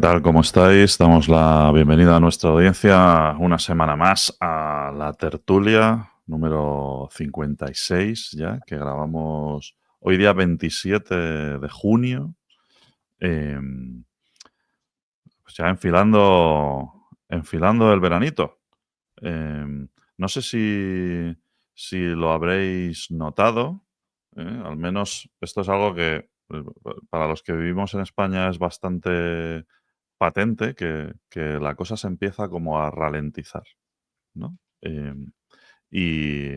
tal? ¿Cómo estáis? Damos la bienvenida a nuestra audiencia una semana más a la tertulia número 56 ya, que grabamos hoy día 27 de junio, em, pues ya enfilando el veranito. Em, no sé si lo habréis notado, al menos esto es algo que para los que vivimos en España es bastante patente, que la cosa se empieza como a ralentizar, ¿no? Y,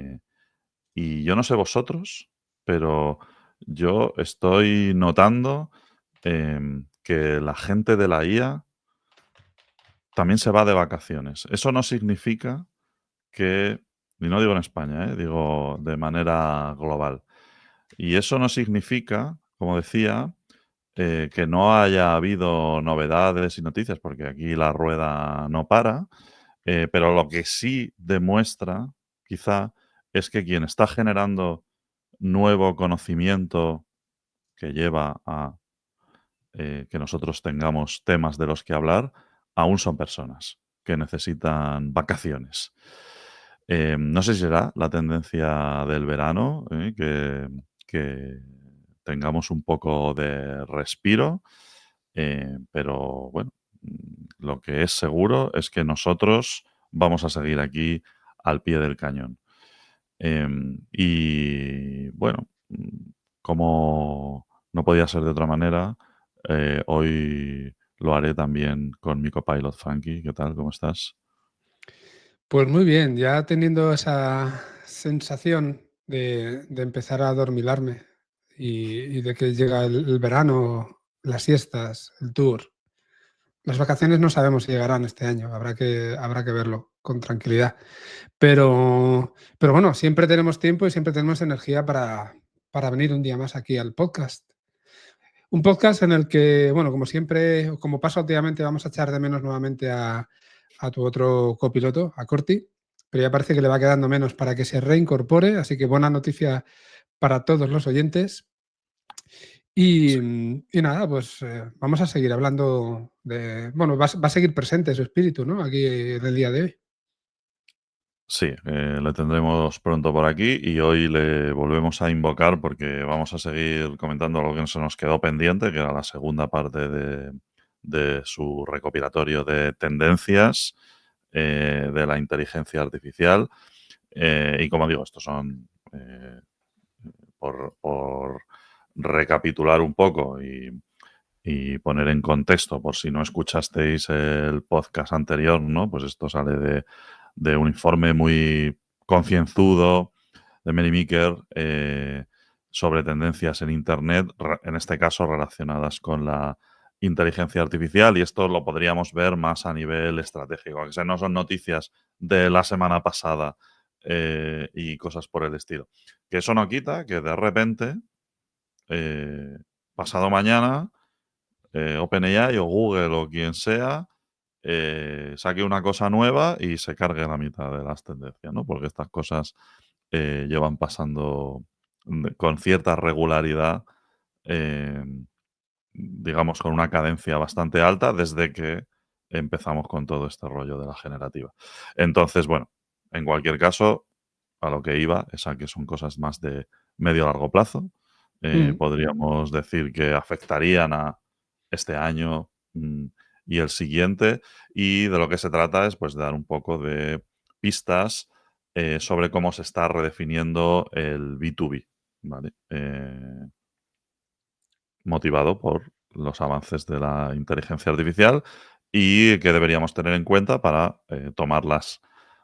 y yo no sé vosotros, pero yo estoy notando que la gente de la IA también se va de vacaciones. Eso no significa que, y no digo en España, digo de manera global. Y eso no significa, como decía, que no haya habido novedades y noticias, porque aquí la rueda no para, pero lo que sí demuestra, quizá, es que quien está generando nuevo conocimiento que lleva a que nosotros tengamos temas de los que hablar, aún son personas que necesitan vacaciones. No sé si será la tendencia del verano, que tengamos un poco de respiro, pero bueno, lo que es seguro es que nosotros vamos a seguir aquí al pie del cañón. Y bueno, como no podía ser de otra manera, hoy lo haré también con mi copilot Frankie. ¿Qué tal? ¿Cómo estás? Pues muy bien, ya teniendo esa sensación de empezar a adormilarme y de que llega el verano, las siestas, el tour. Las vacaciones no sabemos si llegarán este año, habrá que verlo con tranquilidad. Pero bueno, siempre tenemos tiempo y siempre tenemos energía para venir un día más aquí al podcast. Un podcast en el que, bueno, como siempre, o como pasa últimamente, vamos a echar de menos nuevamente a tu otro copiloto, a Corti, pero ya parece que le va quedando menos para que se reincorpore, así que buena noticia para todos los oyentes. Y, Sí. y nada, pues vamos a seguir hablando de, bueno, va a seguir presente su espíritu, ¿no? Aquí en el día de hoy. Sí, le tendremos pronto por aquí y hoy le volvemos a invocar porque vamos a seguir comentando algo que se nos quedó pendiente, que era la segunda parte de su recopilatorio de tendencias de la inteligencia artificial. Y como digo, estos son, por recapitular un poco y poner en contexto, por si no escuchasteis el podcast anterior, ¿no? Pues esto sale de un informe muy concienzudo de Mary Meeker sobre tendencias en Internet, en este caso relacionadas con la inteligencia artificial, y esto lo podríamos ver más a nivel estratégico, que sea, no son noticias de la semana pasada y cosas por el estilo. Que eso no quita que de repente, eh, pasado mañana, OpenAI o Google o quien sea saque una cosa nueva y se cargue la mitad de las tendencias, ¿no? Porque estas cosas llevan pasando con cierta regularidad, eh, digamos, con una cadencia bastante alta desde que empezamos con todo este rollo de la generativa. Entonces, bueno, en cualquier caso, a lo que iba es a que son cosas más de medio largo plazo. Mm. Podríamos decir que afectarían a este año y el siguiente, y de lo que se trata es pues de dar un poco de pistas sobre cómo se está redefiniendo el B2B, ¿vale? Motivado por los avances de la inteligencia artificial y que deberíamos tener en cuenta para tomar las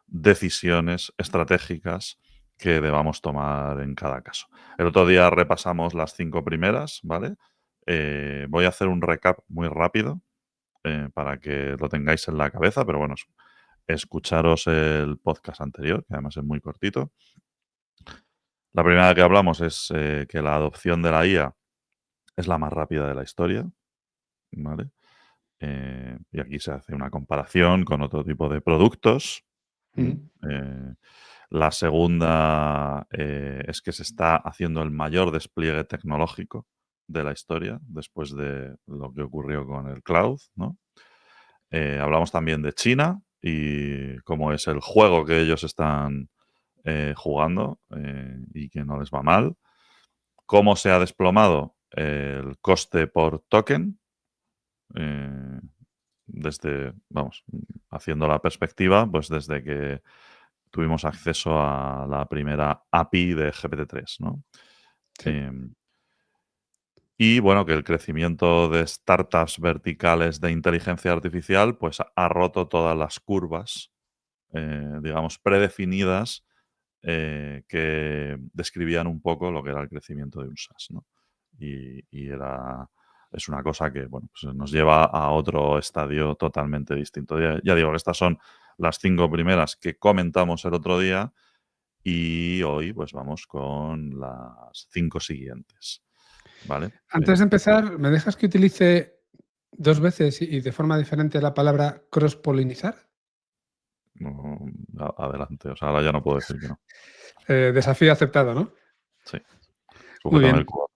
decisiones estratégicas que debamos tomar en cada caso. El otro día repasamos las 5 primeras, ¿vale? Voy a hacer un recap muy rápido para que lo tengáis en la cabeza, pero bueno, escucharos el podcast anterior, que además es muy cortito. La primera que hablamos es que la adopción de la IA es la más rápida de la historia, ¿vale? Y aquí se hace una comparación con otro tipo de productos. ¿M? Mm. La segunda es que se está haciendo el mayor despliegue tecnológico de la historia después de lo que ocurrió con el cloud, ¿no? Hablamos también de China y cómo es el juego que ellos están jugando y que no les va mal. Cómo se ha desplomado el coste por token eh, desde, vamos, haciendo la perspectiva, pues desde que tuvimos acceso a la primera API de GPT-3, ¿no? Sí. Em, y bueno, que el crecimiento de startups verticales de inteligencia artificial pues ha roto todas las curvas, digamos, predefinidas que describían un poco lo que era el crecimiento de un SaaS, ¿no? Es una cosa que bueno, pues nos lleva a otro estadio totalmente distinto. Ya digo que estas son las 5 primeras que comentamos el otro día y hoy pues vamos con las 5 siguientes, ¿vale? Antes de empezar, ¿me dejas que utilice 2 veces y de forma diferente la palabra cross-polinizar? No, adelante, o sea, ahora ya no puedo decir que no. Desafío aceptado, ¿no? Sí, Muy sujétame el bien. culo.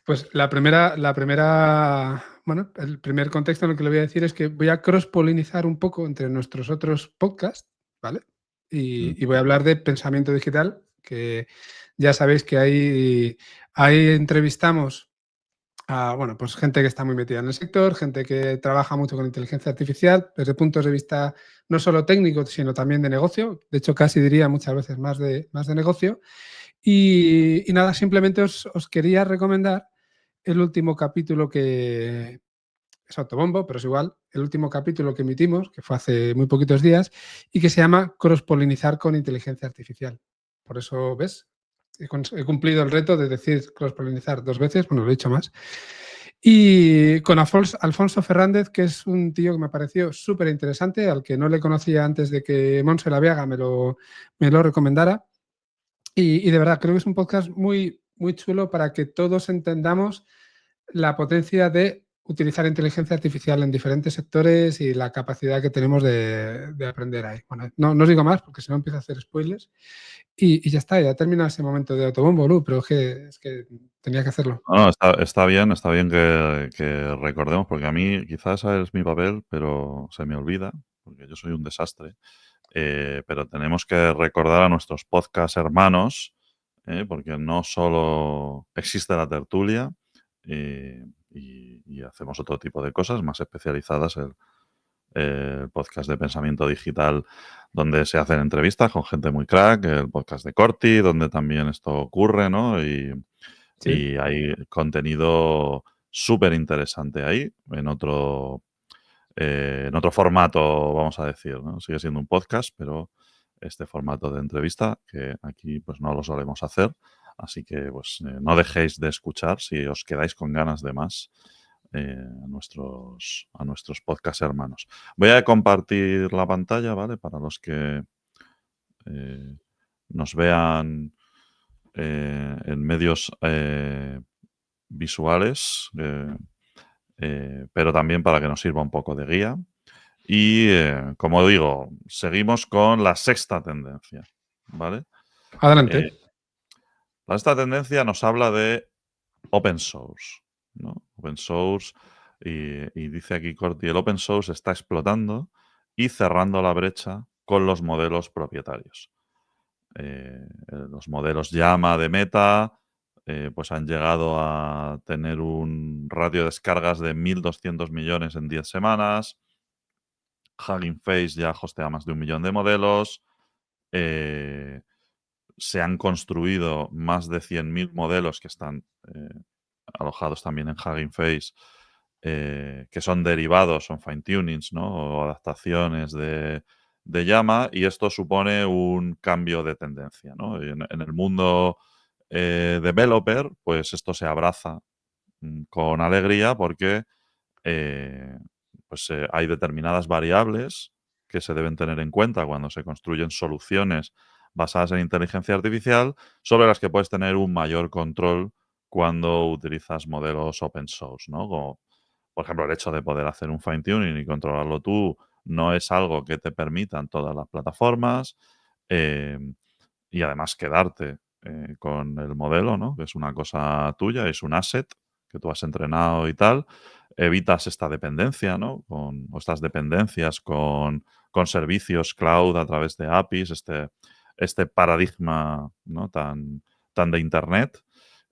Pues bueno, el primer contexto en el que le voy a decir es que voy a cross-polinizar un poco entre nuestros otros podcasts, ¿vale? Y voy a hablar de pensamiento digital, que ya sabéis que ahí entrevistamos a, bueno, pues gente que está muy metida en el sector, gente que trabaja mucho con inteligencia artificial, desde puntos de vista no solo técnicos, sino también de negocio. De hecho, casi diría muchas veces más de negocio. Y nada, simplemente os quería recomendar el último capítulo que es autobombo, pero es igual, el último capítulo que emitimos, que fue hace muy poquitos días, y que se llama Cross-polinizar con inteligencia artificial. Por eso, ¿ves? He cumplido el reto de decir cross-polinizar 2 veces, bueno, lo he dicho más. Y con Alfonso Fernández, que es un tío que me pareció súper interesante, al que no le conocía antes de que Monse Laviaga me lo recomendara. Y de verdad, creo que es un podcast muy, muy chulo para que todos entendamos la potencia de utilizar inteligencia artificial en diferentes sectores y la capacidad que tenemos de aprender ahí. Bueno, no os digo más porque si no empiezo a hacer spoilers. Y ya está, ya termina ese momento de autobombo, Lu, pero es que tenía que hacerlo. No, no, está bien que recordemos, porque a mí quizás ese es mi papel, pero se me olvida, porque yo soy un desastre. Pero tenemos que recordar a nuestros podcast hermanos, porque no solo existe la tertulia y hacemos otro tipo de cosas más especializadas, el podcast de pensamiento digital, donde se hacen entrevistas con gente muy crack, el podcast de Corti, donde también esto ocurre, ¿no? Sí, Y hay contenido súper interesante ahí, en otro formato, vamos a decir, ¿no? Sigue siendo un podcast, pero este formato de entrevista, que aquí pues no lo solemos hacer. Así que pues no dejéis de escuchar si os quedáis con ganas de más a nuestros podcast hermanos. Voy a compartir la pantalla, ¿vale? Para los que eh, nos vean en medios visuales, pero también para que nos sirva un poco de guía. Y, como digo, seguimos con la sexta tendencia, ¿vale? adelante. Eh, la sexta tendencia nos habla de open source, ¿no? Open source, y dice aquí Corti, el open source está explotando y cerrando la brecha con los modelos propietarios. Los modelos Llama de Meta, pues han llegado a tener un ratio de descargas de 1.200 millones en 10 semanas. Hugging Face ya hostea más de 1 millón de modelos. eh, Se han construido más de 100.000 modelos que están alojados también en Hugging Face, que son derivados, son fine-tunings, ¿no? O adaptaciones de Llama, y esto supone un cambio de tendencia, ¿no? Y en el mundo developer, pues esto se abraza con alegría porque pues hay determinadas variables que se deben tener en cuenta cuando se construyen soluciones basadas en inteligencia artificial, sobre las que puedes tener un mayor control cuando utilizas modelos open source, ¿no? Como, por ejemplo, el hecho de poder hacer un fine tuning y controlarlo tú no es algo que te permitan todas las plataformas, eh, y además quedarte con el modelo, ¿no? Que es una cosa tuya, es un asset que tú has entrenado y tal, evitas esta dependencia, ¿no? O estas dependencias con servicios cloud a través de APIs, este paradigma, ¿no? tan de Internet.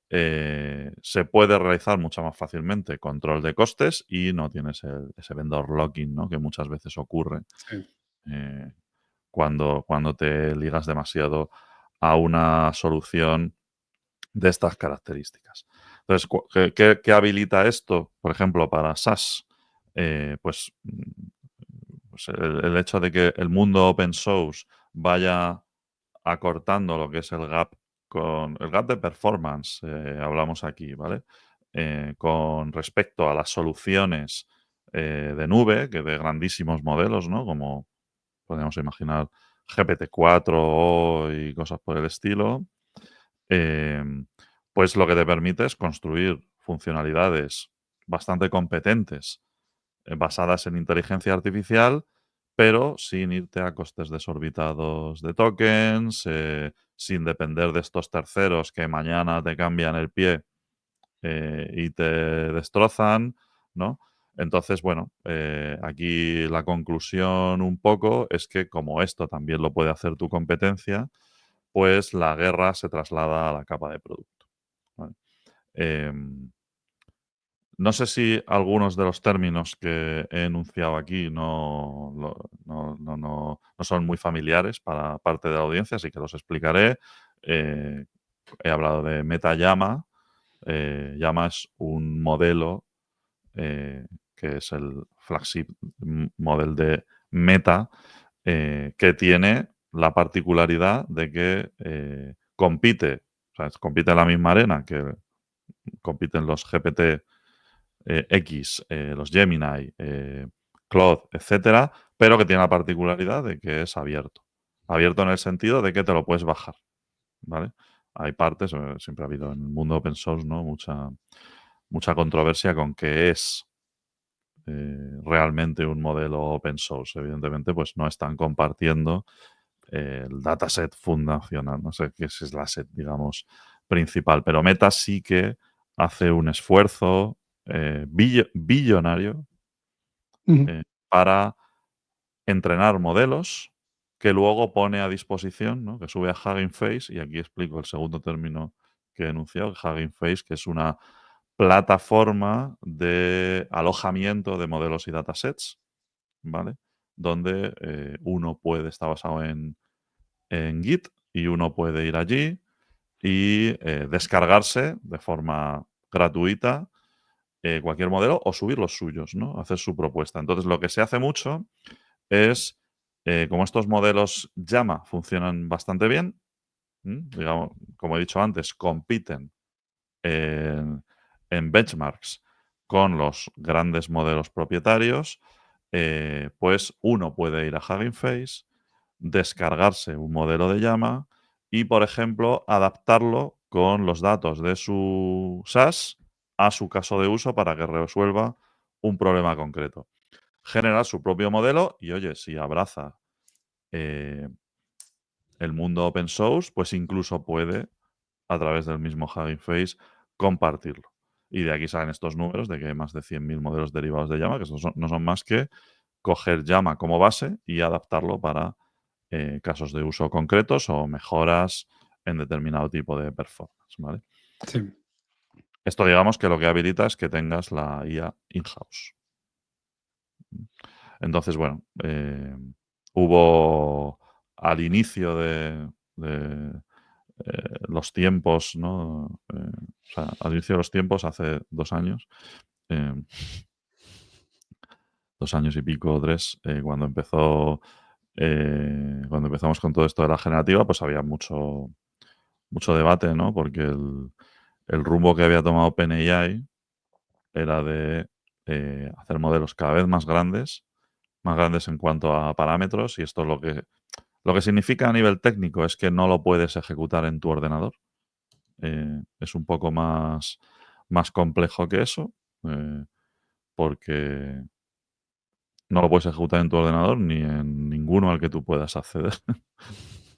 Se puede realizar mucho más fácilmente control de costes y no tienes ese vendor locking, ¿no? Que muchas veces ocurre Sí. eh, cuando te ligas demasiado a una solución de estas características. Entonces, ¿qué habilita esto? Por ejemplo, para SaaS, pues, pues el hecho de que el mundo open source vaya acortando lo que es el gap con el gap de performance, hablamos aquí, ¿vale? Con respecto a las soluciones de nube, que de grandísimos modelos, ¿no? Como podemos imaginar GPT-4 y cosas por el estilo, em, pues lo que te permite es construir funcionalidades bastante competentes basadas en inteligencia artificial, pero sin irte a costes desorbitados de tokens, sin depender de estos terceros que mañana te cambian el pie y te destrozan, ¿no? Entonces, bueno, aquí la conclusión un poco es que como esto también lo puede hacer tu competencia, pues la guerra se traslada a la capa de producto. ¿Vale? Em, no sé si algunos de los términos que he enunciado aquí no son muy familiares para parte de la audiencia, así que los explicaré. He hablado de MetaYama. Llama es un modelo que es el flagship model de Meta, que tiene la particularidad de que compite, o sea, compite en la misma arena que compiten los GPT X, los Gemini, Claude, etcétera, pero que tiene la particularidad de que es abierto. Abierto en el sentido de que te lo puedes bajar, ¿vale? Hay partes, siempre ha habido en el mundo open source, ¿no? Mucha controversia con qué es realmente un modelo open source. Evidentemente, pues no están compartiendo el dataset fundacional, no sé qué es la set, digamos, principal. Pero Meta sí que hace un esfuerzo billonario Ujú. para entrenar modelos que luego pone a disposición, ¿no? Que sube a Hugging Face, y aquí explico el segundo término que he enunciado, Hugging Face, que es una plataforma de alojamiento de modelos y datasets, ¿vale? Donde uno puede, está basado en Git, y uno puede ir allí y descargarse de forma gratuita cualquier modelo o subir los suyos, ¿no? Hacer su propuesta. Entonces, lo que se hace mucho es, como estos modelos Llama funcionan bastante bien, digamos, como he dicho antes, compiten en, en benchmarks con los grandes modelos propietarios, pues uno puede ir a Hugging Face, descargarse un modelo de llama y, por ejemplo, adaptarlo con los datos de su SaaS a su caso de uso para que resuelva un problema concreto. Generar su propio modelo y, oye, si abraza eh, el mundo open source, pues incluso puede, a través del mismo Hugging Face, compartirlo. Y de aquí salen estos números de que hay más de 100.000 modelos derivados de Llama, que no son más que coger Llama como base y adaptarlo para casos de uso concretos o mejoras en determinado tipo de performance, ¿vale? Sí. Esto, digamos, que lo que habilita es que tengas la IA in-house. Entonces, bueno, hubo al inicio de los tiempos, ¿no? O sea, al inicio de los tiempos, hace 2 años, eh, 2 años y pico, 3, cuando empezamos con todo esto de la generativa, pues había mucho debate, ¿no? Porque el rumbo que había tomado OpenAI era de hacer modelos cada vez más grandes en cuanto a parámetros, y esto lo que significa a nivel técnico es que no lo puedes ejecutar en tu ordenador. Es un poco más complejo que eso, porque no lo puedes ejecutar en tu ordenador ni en ninguno al que tú puedas acceder.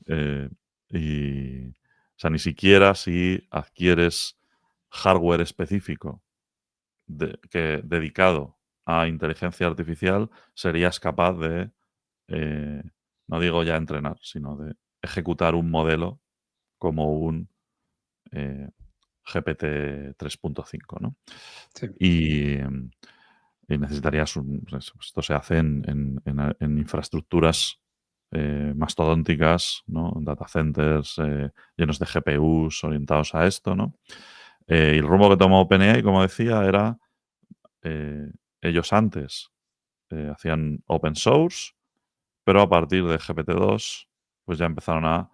Eh, o sea, ni siquiera si adquieres hardware específico dedicado a inteligencia artificial serías capaz de, no digo ya entrenar, sino de ejecutar un modelo como un GPT 3.5, ¿no? Sí. Y, y necesitarías pues esto se hace en infraestructuras mastodónticas, ¿no? Data centers llenos de GPUs orientados a esto, ¿no? Y el rumbo que tomó OpenAI, como decía, era eh, ellos antes hacían open source, pero a partir de GPT-2 pues ya empezaron a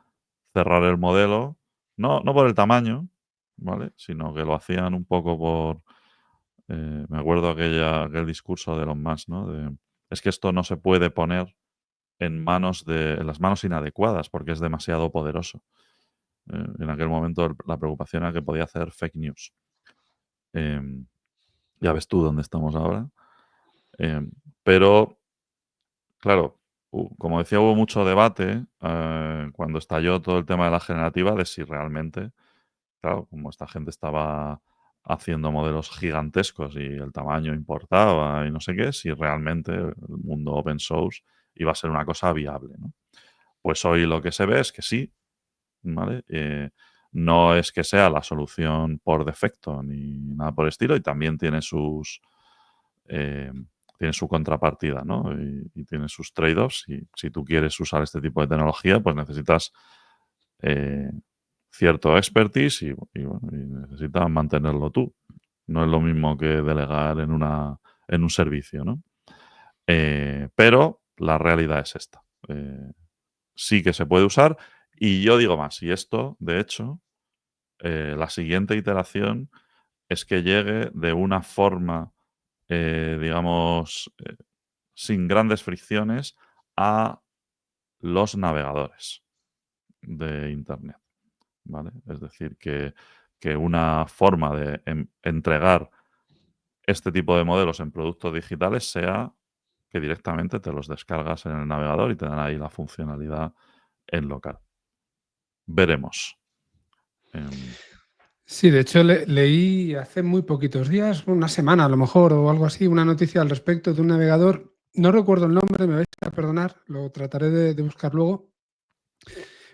cerrar el modelo, no por el tamaño, ¿vale? Sino que lo hacían un poco por, me acuerdo aquel discurso de Elon Musk, ¿no? Es que esto no se puede poner en las manos inadecuadas porque es demasiado poderoso. En aquel momento la preocupación era que podía hacer fake news. Em, ya ves tú dónde estamos ahora. Em, pero, claro, como decía, hubo mucho debate cuando estalló todo el tema de la generativa de si realmente, claro, como esta gente estaba haciendo modelos gigantescos y el tamaño importaba y no sé qué, si realmente el mundo open source iba a ser una cosa viable, ¿no? Pues hoy lo que se ve es que sí, ¿vale? No es que sea la solución por defecto ni nada por el estilo y también eh, tiene su contrapartida, ¿no? Y tiene sus trade-offs y si tú quieres usar este tipo de tecnología, pues necesitas eh, cierto expertise bueno, y necesitas mantenerlo tú. No es lo mismo que delegar en un servicio, ¿no? Pero la realidad es esta. Sí que se puede usar y yo digo más, y esto, de hecho, la siguiente iteración es que llegue de una forma, digamos, sin grandes fricciones a los navegadores de Internet, ¿vale? Es decir, que una forma de entregar este tipo de modelos en productos digitales sea que directamente te los descargas en el navegador y te dan ahí la funcionalidad en local. Veremos. Em, Sí, de hecho leí hace muy poquitos días, una semana a lo mejor o algo así, una noticia al respecto de un navegador, no recuerdo el nombre, me vais a perdonar, lo trataré de buscar luego.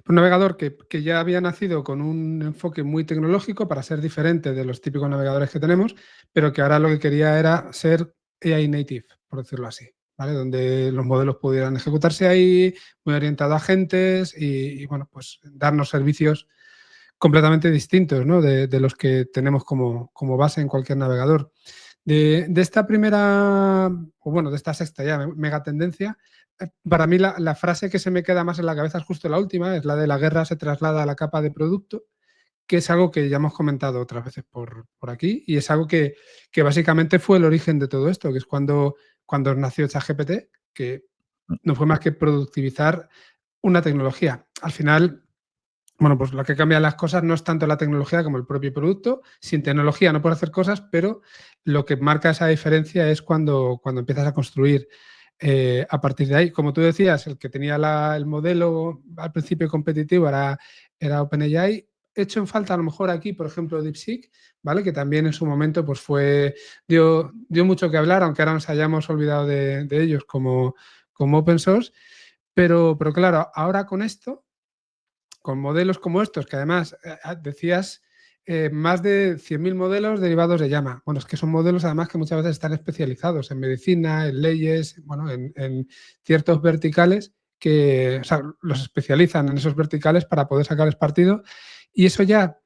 Un navegador que ya había nacido con un enfoque muy tecnológico para ser diferente de los típicos navegadores que tenemos, pero que ahora lo que quería era ser AI native, por decirlo así, ¿vale? Donde los modelos pudieran ejecutarse ahí, muy orientado a agentes y bueno, pues darnos servicios completamente distintos, ¿no? De los que tenemos como base en cualquier navegador. De esta primera, o bueno, de esta sexta ya mega tendencia, para mí la frase que se me queda más en la cabeza es justo la última, es la de la guerra se traslada a la capa de producto, que es algo que ya hemos comentado otras veces por aquí y es algo que básicamente fue el origen de todo esto, que es cuando nació ChatGPT, que no fue más que productivizar una tecnología. Al final, bueno, pues lo que cambia las cosas no es tanto la tecnología como el propio producto. Sin tecnología no puedes hacer cosas, pero lo que marca esa diferencia es cuando empiezas a construir a partir de ahí. Como tú decías, el que tenía el modelo al principio competitivo era OpenAI. Hecho en falta a lo mejor aquí, por ejemplo, DeepSeek, ¿vale? Que también en su momento pues dio mucho que hablar, aunque ahora nos hayamos olvidado de ellos como open source. Pero claro, ahora con esto con modelos como estos, que además decías más de 100.000 modelos derivados de llama. Bueno, es que son modelos además que muchas veces están especializados en medicina, en leyes, bueno, en ciertos verticales que o sea, los especializan en esos verticales para poder sacarles partido y eso ya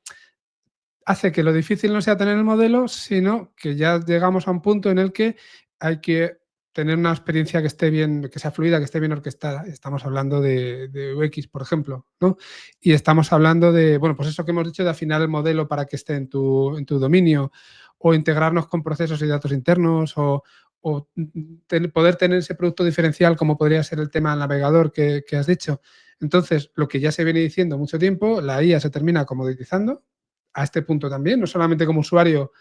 hace que lo difícil no sea tener el modelo, sino que ya llegamos a un punto en el que hay que tener una experiencia que esté bien, que sea fluida, que esté bien orquestada. Estamos hablando de UX, por ejemplo, ¿no? Y estamos hablando de, bueno, pues eso que hemos dicho de afinar el modelo para que esté en tu dominio o integrarnos con procesos y datos internos o poder tener ese producto diferencial como podría ser el tema del navegador que has dicho. Entonces, lo que ya se viene diciendo mucho tiempo, la IA se termina comoditizando, a este punto también, no solamente como usuario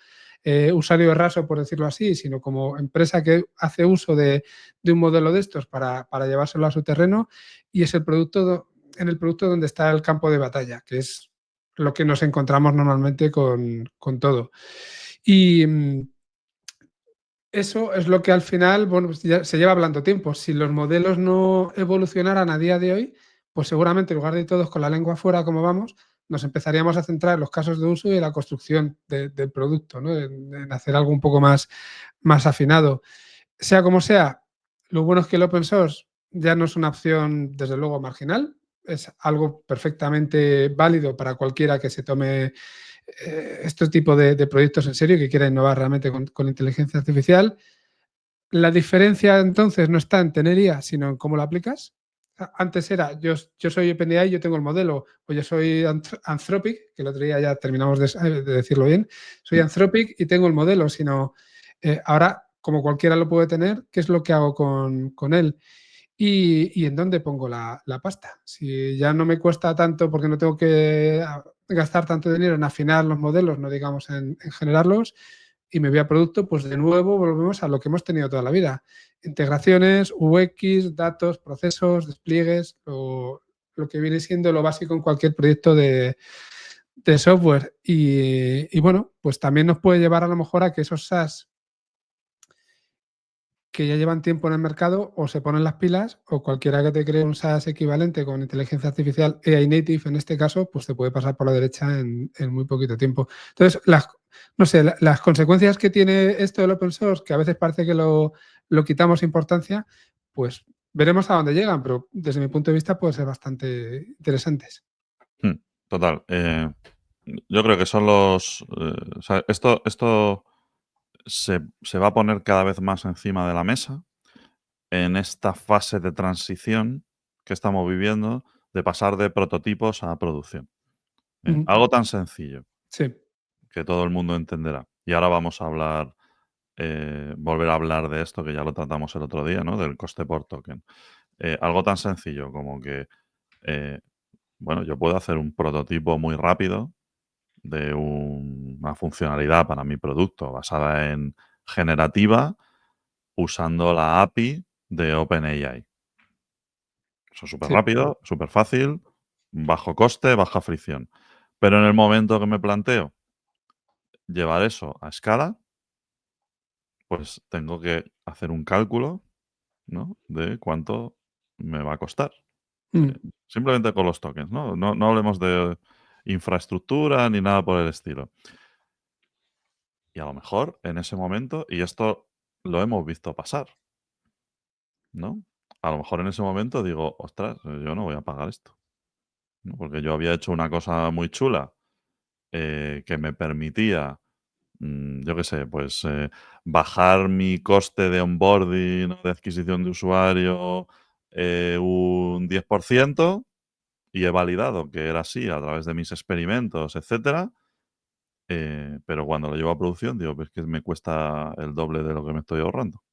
raso, por decirlo así, sino como empresa que hace uso de un modelo de estos para llevárselo a su terreno y es en el producto donde está el campo de batalla, que es lo que nos encontramos normalmente con todo. Y eso es lo que al final, bueno, pues ya se lleva hablando tiempo. Si los modelos no evolucionaran a día de hoy, pues seguramente en lugar de todos con la lengua afuera como vamos, nos empezaríamos a centrar en los casos de uso y en la construcción del producto, ¿no? En hacer algo un poco más afinado. Sea como sea, lo bueno es que el open source ya no es una opción, desde luego, marginal, es algo perfectamente válido para cualquiera que se tome este tipo de proyectos en serio y que quiera innovar realmente con inteligencia artificial. La diferencia entonces no está en tener IA, sino en cómo lo aplicas. Antes era, yo soy OpenAI, yo tengo el modelo, o yo soy Anthropic, que el otro día ya terminamos de decirlo bien, soy Anthropic y tengo el modelo, sino ahora, como cualquiera lo puede tener, ¿qué es lo que hago con él? Y en dónde pongo la pasta. Si ya no me cuesta tanto porque no tengo que gastar tanto dinero en afinar los modelos, no digamos en generarlos, y me voy a producto, pues de nuevo volvemos a lo que hemos tenido toda la vida. Integraciones, UX, datos, procesos, despliegues, lo que viene siendo lo básico en cualquier proyecto de software. Y bueno, pues también nos puede llevar a lo mejor a que esos SaaS que ya llevan tiempo en el mercado o se ponen las pilas o cualquiera que te cree un SaaS equivalente con inteligencia artificial AI native en este caso, pues te puede pasar por la derecha en muy poquito tiempo. Entonces, no sé, las consecuencias que tiene esto del open source, que a veces parece que lo quitamos importancia, pues veremos a dónde llegan, pero desde mi punto de vista pueden ser bastante interesantes. Total. Yo creo que son los... o sea, esto se va a poner cada vez más encima de la mesa en esta fase de transición que estamos viviendo de pasar de prototipos a producción. Ujú. Algo tan sencillo Sí. que todo el mundo entenderá. Y ahora vamos a hablar, volver a hablar de esto que ya lo tratamos el otro día, ¿no? Del coste por token. Algo tan sencillo como que, eh, bueno, yo puedo hacer un prototipo muy rápido de una funcionalidad para mi producto basada en generativa usando la API de OpenAI. Eso es súper Sí. rápido, súper fácil, bajo coste, baja fricción. Pero en el momento que me planteo llevar eso a escala, pues tengo que hacer un cálculo, ¿no? De cuánto me va a costar. Mm. Simplemente con los tokens, ¿no? No hablemos de infraestructura ni nada por el estilo. Y a lo mejor en ese momento, y esto lo hemos visto pasar, ¿no? A lo mejor en ese momento digo: "Ostras, yo no voy a pagar esto", ¿no? Porque yo había hecho una cosa muy chula, que me permitía, yo qué sé, pues, bajar mi coste de onboarding o de adquisición de usuario, un 10% y he validado que era así a través de mis experimentos, etcétera, pero cuando lo llevo a producción digo: "Pues que me cuesta el doble de lo que me estoy ahorrando",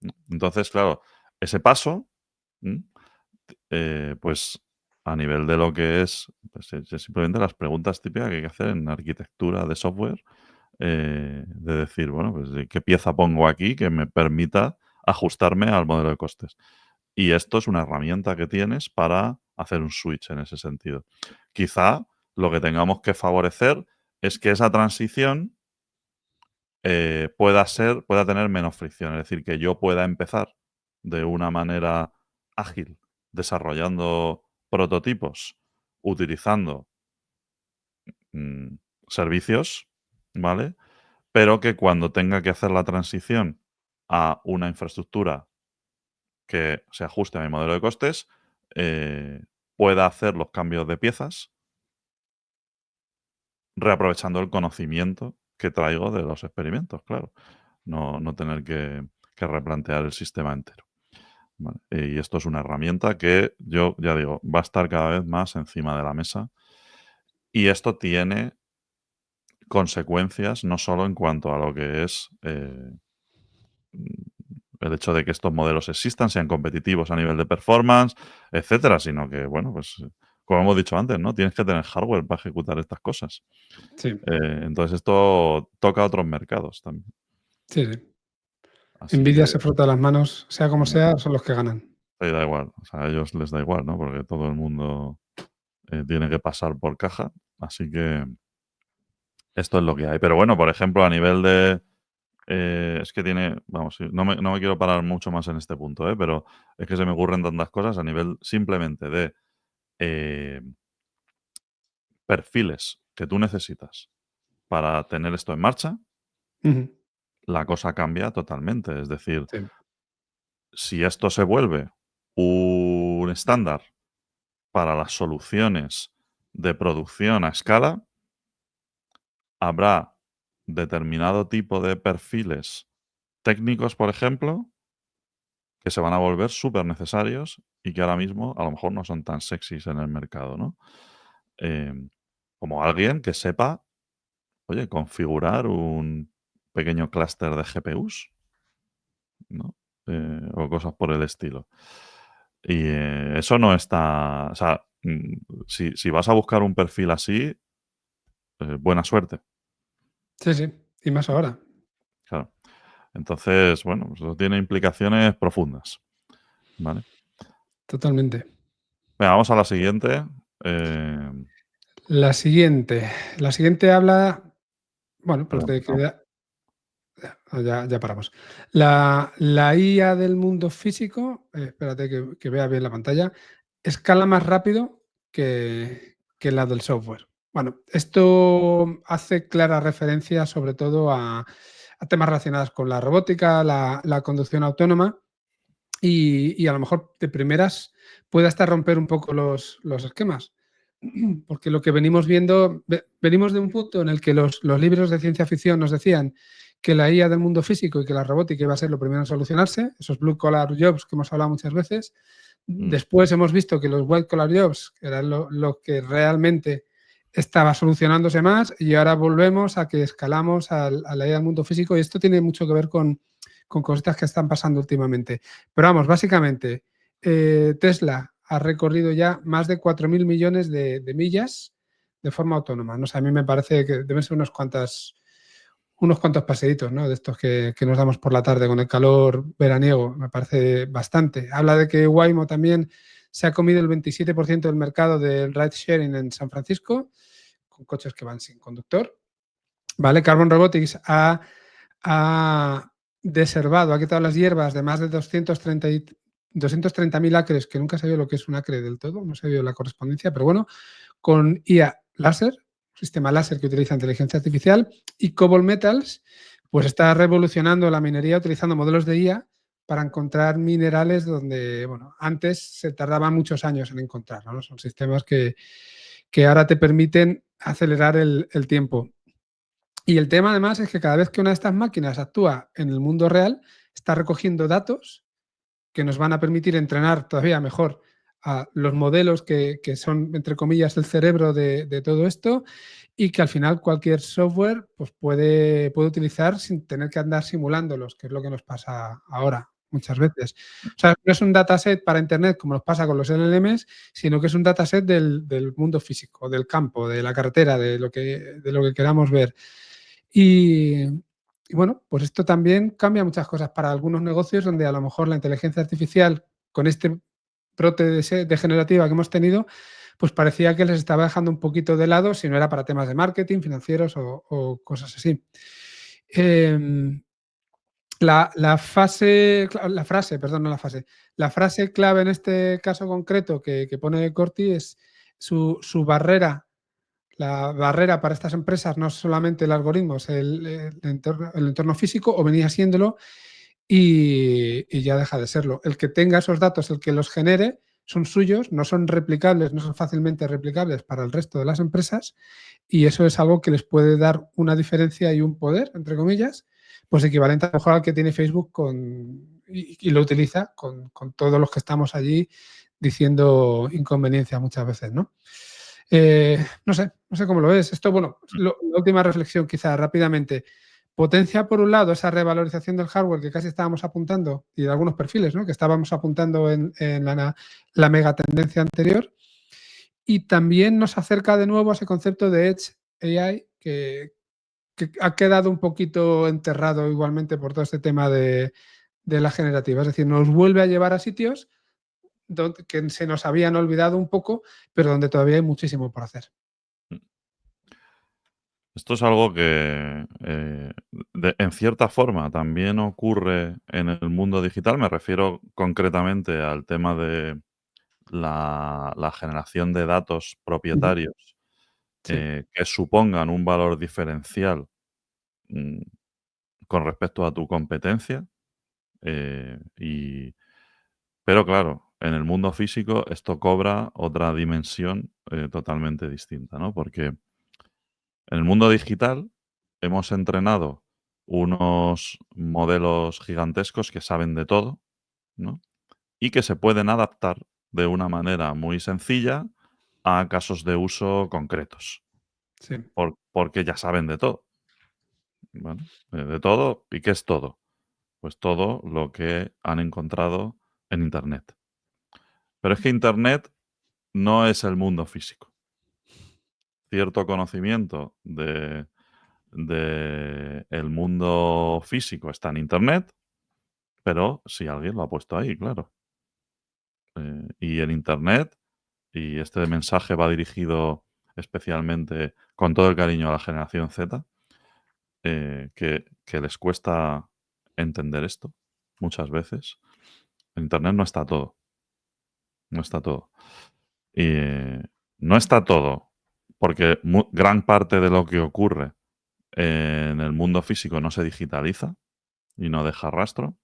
¿no? Entonces, claro, ese paso, ¿mm? Pues a nivel de lo que es, pues, es simplemente las preguntas típicas que hay que hacer en arquitectura de software, de decir, bueno, pues, ¿qué pieza pongo aquí que me permita ajustarme al modelo de costes? Y esto es una herramienta que tienes para hacer un switch en ese sentido. Quizá lo que tengamos que favorecer es que esa transición pueda tener menos fricción. Es decir, que yo pueda empezar de una manera ágil desarrollando prototipos, utilizando mm, servicios, ¿vale? Pero que cuando tenga que hacer la transición a una infraestructura que se ajuste a mi modelo de costes, eh, pueda hacer los cambios de piezas reaprovechando el conocimiento que traigo de los experimentos, claro. No tener que replantear el sistema entero. ¿Vale? Y esto es una herramienta que yo, ya digo, va a estar cada vez más encima de la mesa. Y esto tiene consecuencias no solo en cuanto a lo que es el hecho de que estos modelos existan, sean competitivos a nivel de performance, etcétera, sino que, bueno, pues como hemos dicho antes, ¿no? Tienes que tener hardware para ejecutar estas cosas. Sí. Entonces esto toca otros mercados también. Sí, sí. Así Nvidia que se frota las manos, sea como sea, son los que ganan. da igual, o sea, a ellos les da igual, ¿no? Porque todo el mundo tiene que pasar por caja. Así que esto es lo que hay. Pero bueno, por ejemplo, a nivel de es que tiene, vamos, sí, no me quiero parar mucho más en este punto, pero es que se me ocurren tantas cosas a nivel simplemente de eh, perfiles que tú necesitas para tener esto en marcha, Ujú. la cosa cambia totalmente. Es decir, Sí, si esto se vuelve un estándar para las soluciones de producción a escala, habrá determinado tipo de perfiles técnicos, por ejemplo, que se van a volver súper necesarios y que ahora mismo a lo mejor no son tan sexys en el mercado, ¿no? Em, Como alguien que sepa, oye, configurar un pequeño clúster de GPUs, ¿no? O cosas por el estilo. Y eso no está, o sea, si vas a buscar un perfil así, buena suerte, sí, sí. Y más ahora. claro. Entonces, bueno, pues eso tiene implicaciones profundas, ¿vale? Totalmente. Venga, vamos a la siguiente. em, La siguiente. La siguiente habla, bueno, pues Perdón, de que no. ya paramos. La IA del mundo físico, espérate que vea bien la pantalla, escala más rápido que la del software. Bueno, esto hace clara referencia sobre todo a temas relacionados con la robótica, la conducción autónoma y a lo mejor de primeras puede hasta romper un poco los esquemas. Porque lo que venimos viendo, venimos de un punto en el que los libros de ciencia ficción nos decían que la IA del mundo físico y que la robótica iba a ser lo primero en solucionarse, esos blue collar jobs que hemos hablado muchas veces. Mm, Después hemos visto que los white collar jobs, que eran lo que realmente estaba solucionándose más, y ahora volvemos a que escalamos a la IA del mundo físico, y esto tiene mucho que ver con cositas que están pasando últimamente. Pero vamos, básicamente, Tesla ha recorrido ya más de 4.000 millones de millas de forma autónoma. ¿No? O sea, a mí me parece que deben ser unos cuantos paseitos, ¿no? De estos que nos damos por la tarde con el calor veraniego. Me parece bastante. Habla de que Waymo también se ha comido el 27% del mercado del ride sharing en San Francisco, con coches que van sin conductor. ¿Vale? Carbon Robotics ha deservado, ha quitado las hierbas de más de 230.000 acres, que nunca sabía lo que es un acre del todo, no sabía la correspondencia, pero bueno, con IA láser, sistema láser que utiliza inteligencia artificial, y Cobalt Metals, pues está revolucionando la minería utilizando modelos de IA para encontrar minerales donde, bueno, antes se tardaban muchos años en encontrar, ¿no? Son sistemas que ahora te permiten acelerar el tiempo. Y el tema además es que cada vez que una de estas máquinas actúa en el mundo real, está recogiendo datos que nos van a permitir entrenar todavía mejor a los modelos que son, entre comillas, el cerebro de todo esto, y que al final cualquier software pues puede utilizar sin tener que andar simulándolos, que es lo que nos pasa ahora muchas veces. O sea, no es un dataset para Internet como nos pasa con los LLMs, sino que es un dataset del mundo físico, del campo, de la carretera, de lo que queramos ver. Y bueno, pues esto también cambia muchas cosas para algunos negocios donde a lo mejor la inteligencia artificial, con este brote degenerativa que hemos tenido, pues parecía que les estaba dejando un poquito de lado si no era para temas de marketing, financieros o cosas así. Em, la frase, perdón, no la fase, la frase clave en este caso concreto que pone Corti es su barrera. La barrera para estas empresas no es solamente el algoritmo, es el entorno físico, o venía siéndolo, y ya deja de serlo. El que tenga esos datos, el que los genere, son suyos, no son replicables, no son fácilmente replicables para el resto de las empresas, y eso es algo que les puede dar una diferencia y un poder, entre comillas, pues equivalente a lo mejor al que tiene Facebook y lo utiliza con todos los que estamos allí diciendo inconveniencias muchas veces, ¿no? No sé cómo lo ves. Esto, bueno, la última reflexión quizá rápidamente. Potencia, por un lado, esa revalorización del hardware que casi estábamos apuntando, y de algunos perfiles, ¿no? Que estábamos apuntando en la megatendencia anterior, y también nos acerca de nuevo a ese concepto de Edge AI que ha quedado un poquito enterrado igualmente por todo este tema de la generativa. Es decir, nos vuelve a llevar a sitios que se nos habían olvidado un poco, pero donde todavía hay muchísimo por hacer. mm. Esto es algo que, en cierta forma, también ocurre en el mundo digital. Me refiero concretamente al tema de la generación de datos Ujú. propietarios, Sí, que supongan un valor diferencial, mm, con respecto a tu competencia. Pero claro, en el mundo físico esto cobra otra dimensión, totalmente distinta, ¿no? Porque en el mundo digital hemos entrenado unos modelos gigantescos que saben de todo, ¿no? Y que se pueden adaptar de una manera muy sencilla a casos de uso concretos, sí. porque ya saben de todo, ¿vale? De todo, ¿y qué es todo? Pues todo lo que han encontrado en Internet. Pero es que Internet no es el mundo físico. Cierto conocimiento de el mundo físico está en Internet, pero si alguien lo ha puesto ahí, claro. Y en Internet, y este mensaje va dirigido especialmente con todo el cariño a la generación Z, que les cuesta entender esto muchas veces. En Internet no está todo, no está todo. Y no está todo, porque gran parte de lo que ocurre en el mundo físico no se digitaliza y no deja rastro.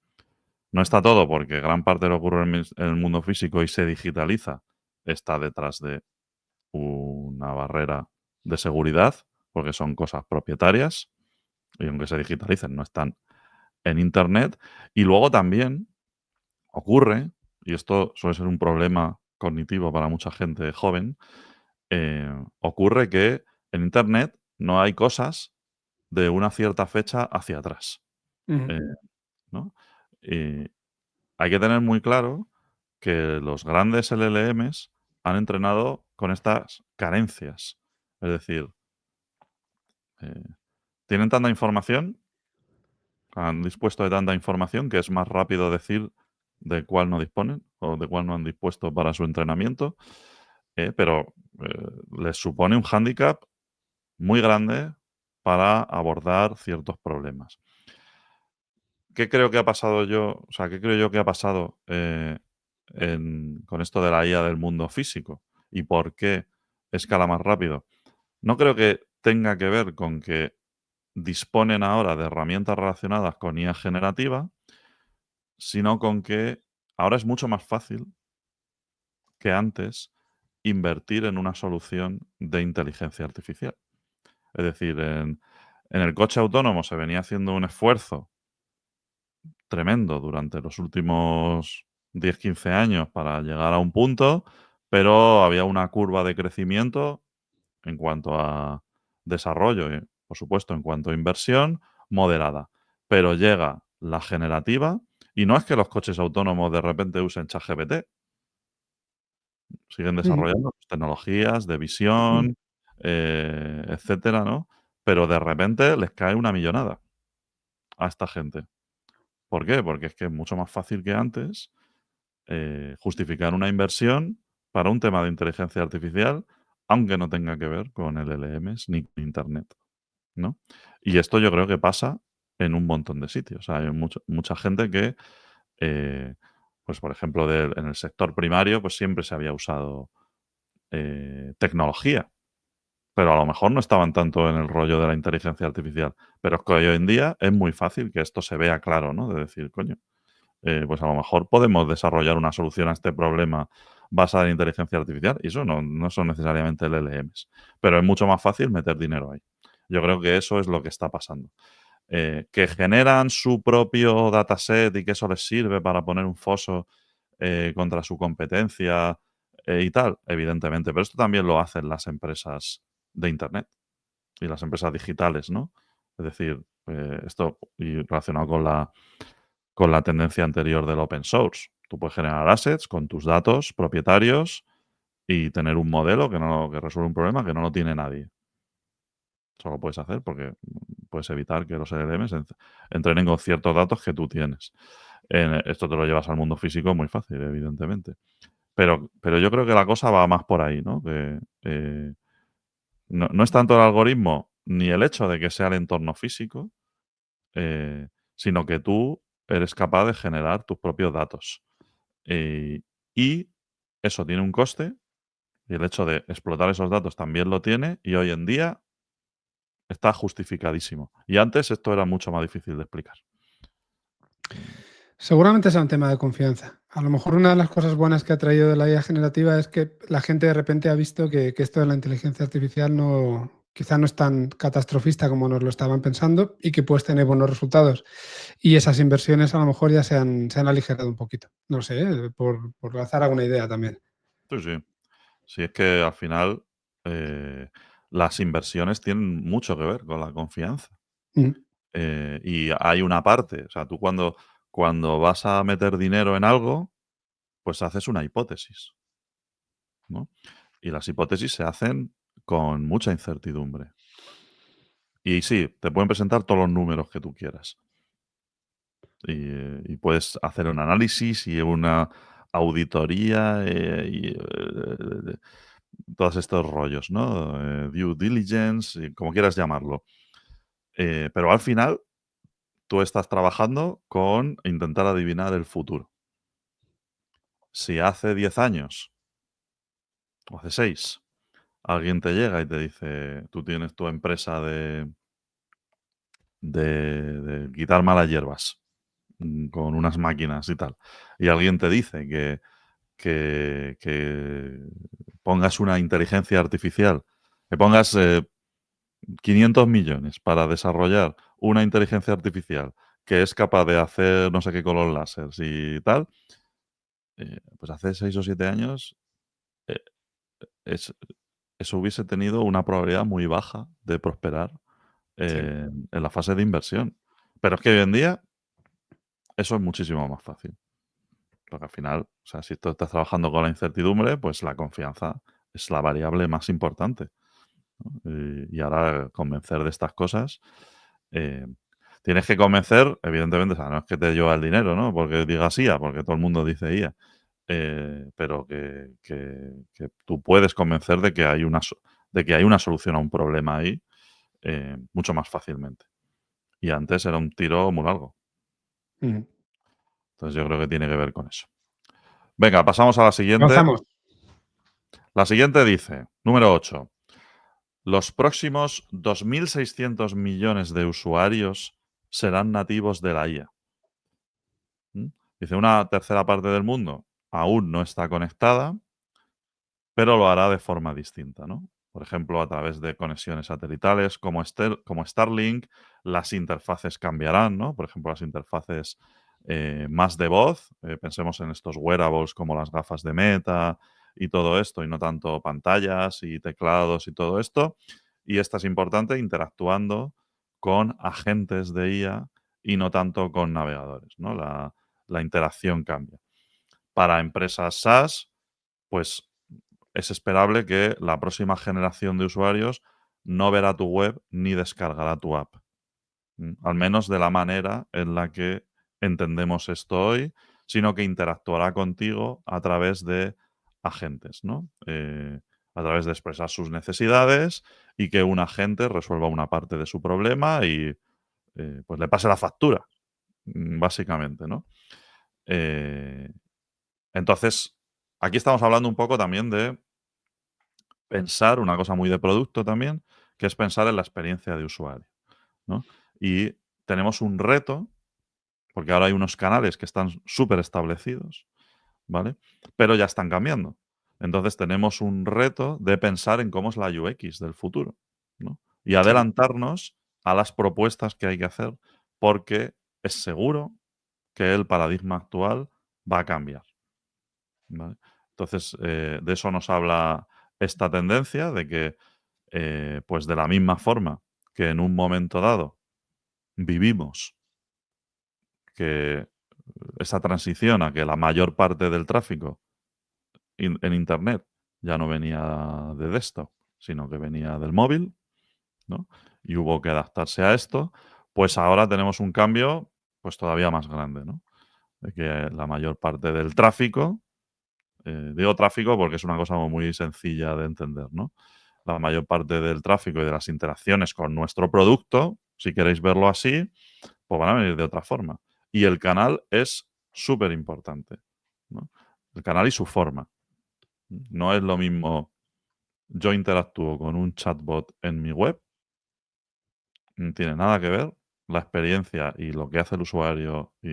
No está todo, porque gran parte de lo que ocurre en el mundo físico y se digitaliza está detrás de una barrera de seguridad, porque son cosas propietarias y aunque se digitalicen no están en Internet. Y luego también ocurre, y esto suele ser un problema cognitivo para mucha gente joven, ocurre que en Internet no hay cosas de una cierta fecha hacia atrás, Ujú. eh, ¿no? Y hay que tener muy claro que los grandes LLMs han entrenado con estas carencias. Es decir, eh, tienen tanta información, han dispuesto de tanta información que es más rápido decir de cuál no disponen o de cuál no han dispuesto para su entrenamiento, pero les supone un hándicap muy grande para abordar ciertos problemas. ¿Qué creo que ha pasado yo? O sea, ¿qué creo yo que ha pasado con esto de la IA del mundo físico? ¿Y por qué escala más rápido? No creo que tenga que ver con que disponen ahora de herramientas relacionadas con IA generativa, sino con que ahora es mucho más fácil que antes invertir en una solución de inteligencia artificial. Es decir, en el coche autónomo se venía haciendo un esfuerzo tremendo durante los últimos 10 15 años para llegar a un punto, pero había una curva de crecimiento en cuanto a desarrollo y, por supuesto, en cuanto a inversión, moderada. Pero llega la generativa y no es que los coches autónomos de repente usen ChatGPT, siguen Ujú. desarrollando tecnologías de Ujú. visión, etcétera, ¿no? Pero de repente les cae una millonada a esta gente. ¿Por qué? Porque es que es mucho más fácil que antes justificar una inversión para un tema de inteligencia artificial, aunque no tenga que ver con LLMs ni con Internet, ¿no? Y esto yo creo que pasa en un montón de sitios. Hay mucha gente que, eh, pues por ejemplo, en el sector primario, pues siempre se había usado tecnología, pero a lo mejor no estaban tanto en el rollo de la inteligencia artificial. Pero es que hoy en día es muy fácil que esto se vea claro, ¿no? De decir, coño, pues a lo mejor podemos desarrollar una solución a este problema basada en inteligencia artificial. Y eso no son necesariamente LLMs, pero es mucho más fácil meter dinero ahí. Yo creo que eso es lo que está pasando. Que generan su propio dataset y que eso les sirve para poner un foso contra su competencia y tal, evidentemente. Pero esto también lo hacen las empresas de Internet y las empresas digitales, ¿no? Es decir, esto y relacionado con la tendencia anterior del open source. Tú puedes generar assets con tus datos propietarios y tener un modelo que resuelve un problema que no lo tiene nadie. Eso lo puedes hacer porque puedes evitar que los LLMs entrenen con ciertos datos que tú tienes. Esto te lo llevas al mundo físico muy fácil, evidentemente. Pero yo creo que la cosa va más por ahí, ¿no? Que, no es tanto el algoritmo ni el hecho de que sea el entorno físico, sino que tú eres capaz de generar tus propios datos. Y eso tiene un coste, y el hecho de explotar esos datos también lo tiene, y hoy en día está justificadísimo. Y antes esto era mucho más difícil de explicar. Seguramente sea un tema de confianza. A lo mejor una de las cosas buenas que ha traído de la IA generativa es que la gente de repente ha visto que esto de la inteligencia artificial quizá no es tan catastrofista como nos lo estaban pensando y que puedes tener buenos resultados. Y esas inversiones a lo mejor ya se han aligerado un poquito. No sé, por lanzar alguna idea también. Sí, sí. Sí, es que al final las inversiones tienen mucho que ver con la confianza. Mm, Y hay una parte, o sea, tú cuando vas a meter dinero en algo, pues haces una hipótesis, ¿no? Y las hipótesis se hacen con mucha incertidumbre. Y sí, te pueden presentar todos los números que tú quieras. Y puedes hacer un análisis y una auditoría todos estos rollos, ¿no? Due diligence, y como quieras llamarlo. Pero al final tú estás trabajando con intentar adivinar el futuro. Si hace 10 años o hace 6 alguien te llega y te dice, tú tienes tu empresa de quitar malas hierbas con unas máquinas y tal, y alguien te dice que pongas una inteligencia artificial, que pongas 500 millones para desarrollar una inteligencia artificial que es capaz de hacer no sé qué con los láseres y tal, pues hace 6 o 7 años eh, es eso hubiese tenido una probabilidad muy baja de prosperar sí. en la fase de inversión. Pero es que hoy en día eso es muchísimo más fácil. Porque al final, o sea, si tú estás trabajando con la incertidumbre, pues la confianza es la variable más importante, ¿no? Y ahora convencer de estas cosas, eh, tienes que convencer, evidentemente, o sea, no es que te lleva el dinero, ¿no? Porque digas IA, porque todo el mundo dice IA, pero que tú puedes convencer de que hay de que hay una solución a un problema ahí mucho más fácilmente. Y antes era un tiro muy largo. Ujú. Entonces yo creo que tiene que ver con eso. Venga, pasamos a la siguiente. Avanzamos. La siguiente dice, número 8. Los próximos 2.600 millones de usuarios serán nativos de la IA. ¿Mm? Dice, una tercera parte del mundo aún no está conectada, pero lo hará de forma distinta, ¿no? Por ejemplo, a través de conexiones satelitales como Starlink, las interfaces cambiarán, ¿no? Por ejemplo, las interfaces más de voz, pensemos en estos wearables como las gafas de Meta y todo esto, y no tanto pantallas y teclados y todo esto. Y esta es importante interactuando con agentes de IA y no tanto con navegadores, ¿no? La interacción cambia. Para empresas SaaS, pues es esperable que la próxima generación de usuarios no verá tu web ni descargará tu app. Al menos de la manera en la que entendemos esto hoy, sino que interactuará contigo a través de agentes, ¿no? A través de expresar sus necesidades y que un agente resuelva una parte de su problema y pues le pase la factura, básicamente, ¿no? Eh, entonces, aquí estamos hablando un poco también de pensar, una cosa muy de producto también, que es pensar en la experiencia de usuario, ¿no? Y tenemos un reto, porque ahora hay unos canales que están súper establecidos, ¿vale? Pero ya están cambiando. Entonces tenemos un reto de pensar en cómo es la UX del futuro, ¿no? Y Sí. adelantarnos a las propuestas que hay que hacer, porque es seguro que el paradigma actual va a cambiar. ¿Vale? Entonces, de eso nos habla esta tendencia, de que, pues de la misma forma que en un momento dado vivimos que esa transición a que la mayor parte del tráfico en Internet ya no venía de desktop, sino que venía del móvil, ¿no? Y hubo que adaptarse a esto, pues ahora tenemos un cambio pues todavía más grande, ¿no? De que la mayor parte del tráfico, digo tráfico porque es una cosa muy sencilla de entender, ¿no? la mayor parte del tráfico y de las interacciones con nuestro producto, si queréis verlo así, pues van a venir de otra forma. Y el canal es súper importante, ¿no? El canal y su forma. No es lo mismo yo interactúo con un chatbot en mi web, no tiene nada que ver la experiencia y lo que hace el usuario y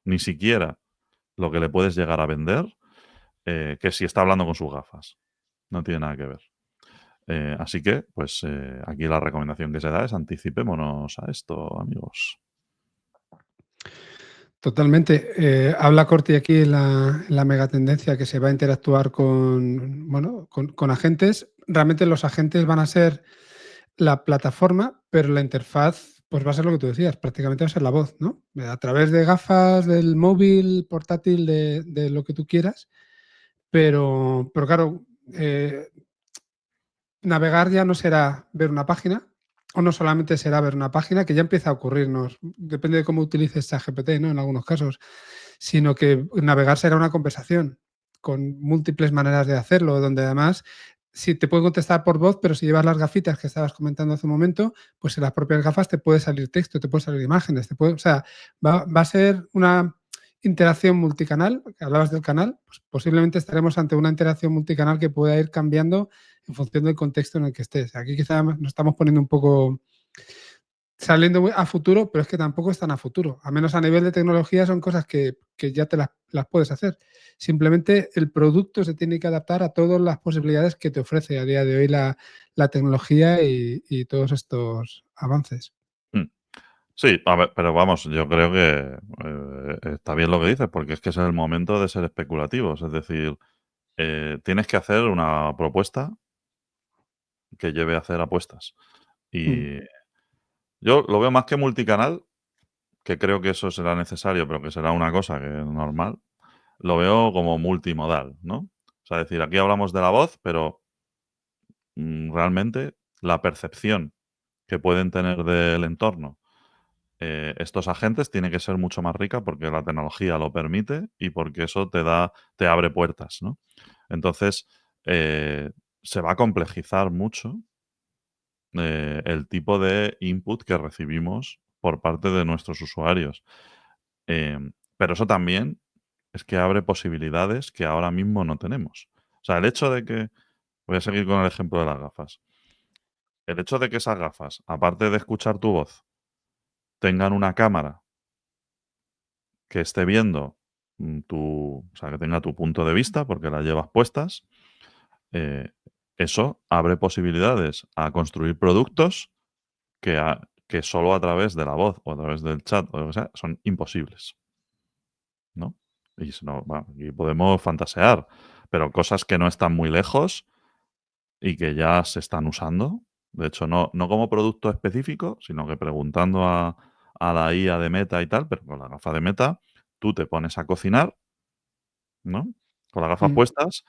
ni siquiera lo que le puedes llegar a vender, que si está hablando con sus gafas. No tiene nada que ver. Así que, pues aquí la recomendación que se da es anticipémonos a esto, amigos. Totalmente. Habla Corti aquí en la megatendencia que se va a interactuar con, bueno, con agentes. Realmente los agentes van a ser la plataforma, pero la interfaz pues va a ser lo que tú decías, prácticamente va a ser la voz, ¿no? A través de gafas, del móvil, portátil, de lo que tú quieras, pero claro, navegar ya no será ver una página, o no solamente será ver una página, que ya empieza a ocurrirnos, depende de cómo utilices ChatGPT, ¿no? En algunos casos, sino que navegar será una conversación con múltiples maneras de hacerlo, donde además si te puede contestar por voz, pero si llevas las gafitas que estabas comentando hace un momento, pues en las propias gafas te puede salir texto, te puede salir imágenes, o sea, va a ser una interacción multicanal, que hablabas del canal, pues posiblemente estaremos ante una interacción multicanal que pueda ir cambiando en función del contexto en el que estés. Aquí quizá nos estamos poniendo un poco saliendo a futuro, pero es que tampoco están a futuro. A menos a nivel de tecnología son cosas que ya te las puedes hacer. Simplemente el producto se tiene que adaptar a todas las posibilidades que te ofrece a día de hoy la tecnología y todos estos avances. Mm. Sí, a ver, pero vamos, yo creo que está bien lo que dices, porque es que ese es el momento de ser especulativos. Es decir, tienes que hacer una propuesta que lleve a hacer apuestas. Mm. Y yo lo veo más que multicanal, que creo que eso será necesario, pero que será una cosa que es normal. Lo veo como multimodal, ¿no? O sea, es decir, aquí hablamos de la voz, pero realmente la percepción que pueden tener del entorno estos agentes tiene que ser mucho más rica porque la tecnología lo permite y porque eso te abre puertas, ¿no? Entonces, se va a complejizar mucho el tipo de input que recibimos por parte de nuestros usuarios. Pero eso también es que abre posibilidades que ahora mismo no tenemos. O sea, el hecho de que, voy a seguir con el ejemplo de las gafas, el hecho de que esas gafas, aparte de escuchar tu voz, tengan una cámara que esté viendo o sea, que tenga tu punto de vista porque las llevas puestas, eh, eso abre posibilidades a construir productos que solo a través de la voz o a través del chat o lo que sea son imposibles, ¿no? Y si no, bueno, aquí podemos fantasear, pero cosas que no están muy lejos y que ya se están usando. De hecho, no como producto específico, sino que preguntando a la IA de Meta y tal, pero con la gafa de Meta, tú te pones a cocinar, ¿no? Con las gafas Mm. puestas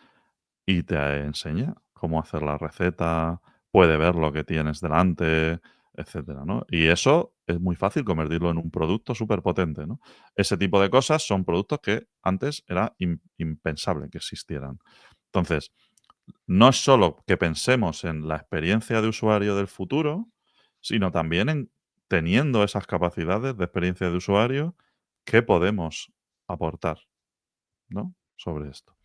y te enseña cómo hacer la receta, puede ver lo que tienes delante, etcétera, ¿no? Y eso es muy fácil convertirlo en un producto superpotente, ¿no? Ese tipo de cosas son productos que antes era impensable que existieran. Entonces, no es solo que pensemos en la experiencia de usuario del futuro, sino también en teniendo esas capacidades de experiencia de usuario, ¿qué podemos aportar, ¿no? Sobre esto.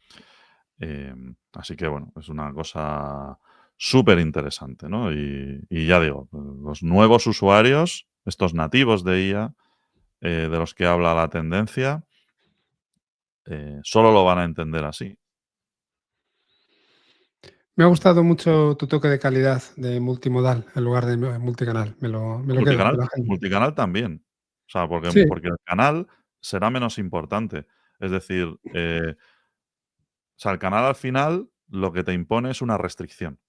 Así que bueno, es una cosa súper interesante, ¿no? Y ya digo, los nuevos usuarios, estos nativos de IA, de los que habla la tendencia, solo lo van a entender así. Me ha gustado mucho tu toque de calidad de multimodal en lugar de multicanal. Me lo quedo, me Multicanal, lo agendo. multicanal también. O sea, Sí, porque el canal será menos importante. Es decir, o sea, el canal al final lo que te impone es una restricción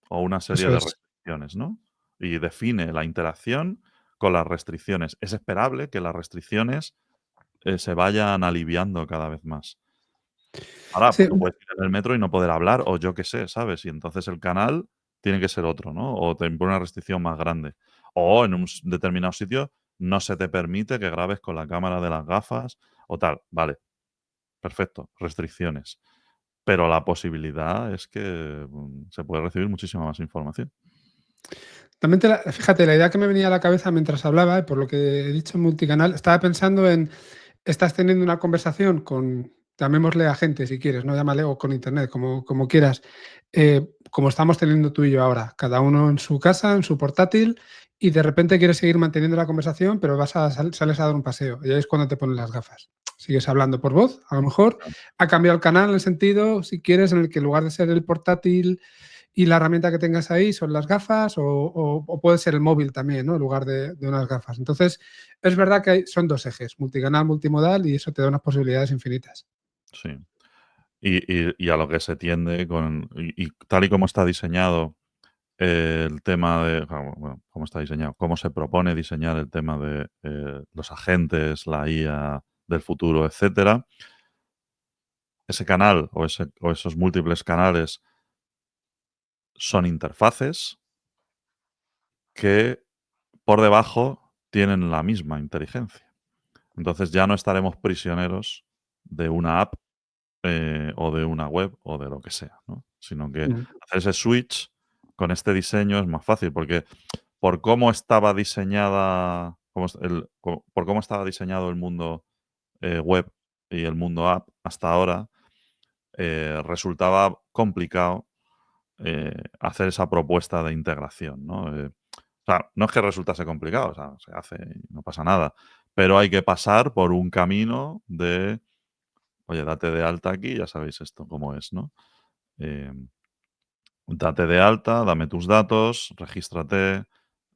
o una serie eso de es. restricciones, ¿no? Y define la interacción con las restricciones. Es esperable que las restricciones se vayan aliviando cada vez más. Ahora, Sí, pues tú puedes ir en el metro y no poder hablar, o yo qué sé, ¿sabes? Y entonces el canal tiene que ser otro, ¿no? O te impone una restricción más grande. O en un determinado sitio no se te permite que grabes con la cámara de las gafas o tal. Vale, perfecto, restricciones. pero la posibilidad es que se puede recibir muchísima más información. También fíjate, la idea que me venía a la cabeza mientras hablaba, y por lo que he dicho multicanal, estaba pensando en, estás teniendo una conversación con, llamémosle agente si quieres, no llámale, o con internet, como quieras, como estamos teniendo tú y yo ahora, cada uno en su casa, en su portátil, y de repente quieres seguir manteniendo la conversación, pero sales a dar un paseo, y ahí es cuando te ponen las gafas. Sigues hablando por voz, a lo mejor ha cambiado el canal en el sentido, si quieres, en el que en lugar de ser el portátil y la herramienta que tengas ahí son las gafas o puede ser el móvil también, ¿no? En lugar de unas gafas. Entonces, es verdad que son dos ejes, multicanal, multimodal, y eso te da unas posibilidades infinitas. Sí. Y a lo que se tiende y tal y como está diseñado el tema de, bueno, cómo está diseñado, cómo se propone diseñar el tema de los agentes, la IA del futuro, etcétera, ese canal o esos múltiples canales son interfaces que por debajo tienen la misma inteligencia. Entonces ya no estaremos prisioneros de una app o de una web o de lo que sea, ¿no? Sino que Mm. hacer ese switch con este diseño es más fácil porque por cómo estaba diseñada, por cómo estaba diseñado el mundo web y el mundo app hasta ahora, resultaba complicado hacer esa propuesta de integración, ¿no? O sea, no es que resultase complicado, o sea, se hace y no pasa nada, pero hay que pasar por un camino de, oye, date de alta aquí, ya sabéis esto cómo es, ¿no? Em, Date de alta, dame tus datos, regístrate,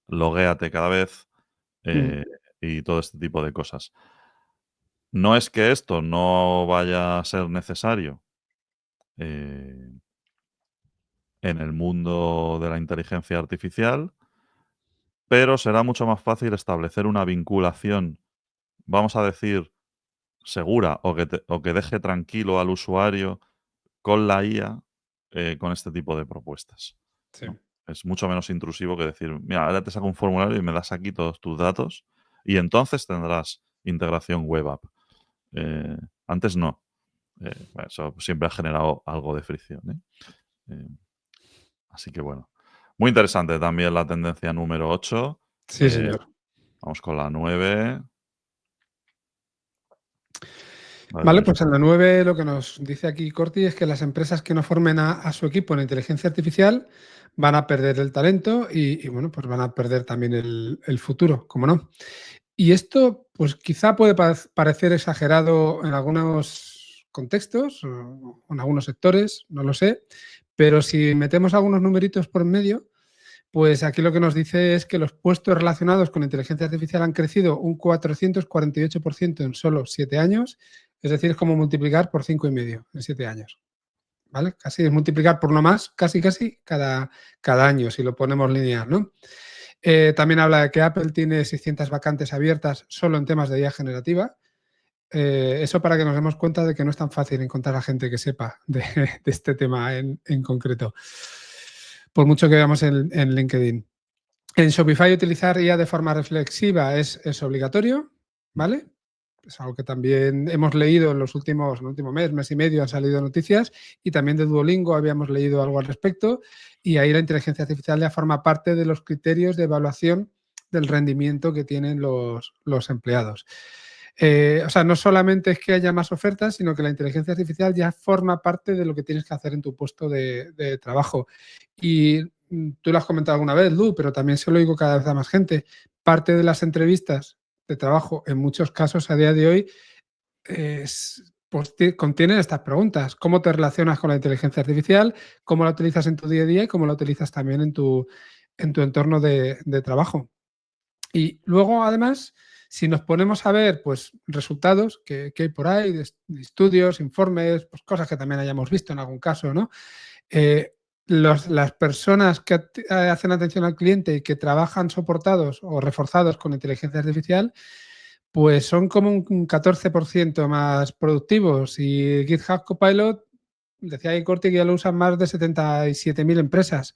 loguéate cada vez Mm. eh, y todo este tipo de cosas. No es que esto no vaya a ser necesario eh, en el mundo de la inteligencia artificial, pero será mucho más fácil establecer una vinculación, vamos a decir, segura o que deje tranquilo al usuario con la IA, con este tipo de propuestas, Sí. ¿no? Es mucho menos intrusivo que decir: "Mira, ahora te saco un formulario y me das aquí todos tus datos, y entonces tendrás integración web app". Eh, Antes no. Bueno, eso siempre ha generado algo de fricción, ¿eh? Eh, Así que bueno. Muy interesante también la tendencia número 8. Sí, Eh, señor. Vamos con la 9. A ver, Vale, tenéis pues en la 9 lo que nos dice aquí Corti es que las empresas que no formen a su equipo en inteligencia artificial van a perder el talento y, bueno, pues van a perder también el futuro, como no. Y esto, pues quizá puede parecer exagerado en algunos contextos o en algunos sectores, no lo sé, pero si metemos algunos numeritos por en medio, pues aquí lo que nos dice es que los puestos relacionados con inteligencia artificial han crecido un 448% en solo 7 años, es decir, es como multiplicar por 5,5 en 7 años. ¿Vale? Casi es multiplicar por lo más, casi cada año, si lo ponemos lineal, ¿no? También habla de que Apple tiene 600 vacantes abiertas solo en temas de IA generativa. Eso para que nos demos cuenta de que no es tan fácil encontrar a gente que sepa de este tema en concreto, por mucho que veamos en LinkedIn. En Shopify utilizar IA de forma reflexiva es obligatorio, ¿vale? Es algo que también hemos leído en el último mes y medio han salido noticias y también de Duolingo habíamos leído algo al respecto y ahí la inteligencia artificial ya forma parte de los criterios de evaluación del rendimiento que tienen los empleados. O sea, no solamente es que haya más ofertas, sino que la inteligencia artificial ya forma parte de lo que tienes que hacer en tu puesto de trabajo. Y tú lo has comentado alguna vez, Lu, pero también se lo digo cada vez a más gente. Parte de las entrevistas de trabajo, en muchos casos a día de hoy, pues, contienen estas preguntas. ¿Cómo te relacionas con la inteligencia artificial? ¿Cómo la utilizas en tu día a día? Y cómo la utilizas también en tu entorno de trabajo. Y luego, además, si nos ponemos a ver pues, resultados que hay por ahí, de estudios, informes, pues, cosas que también hayamos visto en algún caso, ¿no? Las personas que hacen atención al cliente y que trabajan soportados o reforzados con inteligencia artificial, pues son como un 14% más productivos. Y GitHub Copilot, decía ahí Corti que ya lo usan más de 77.000 empresas.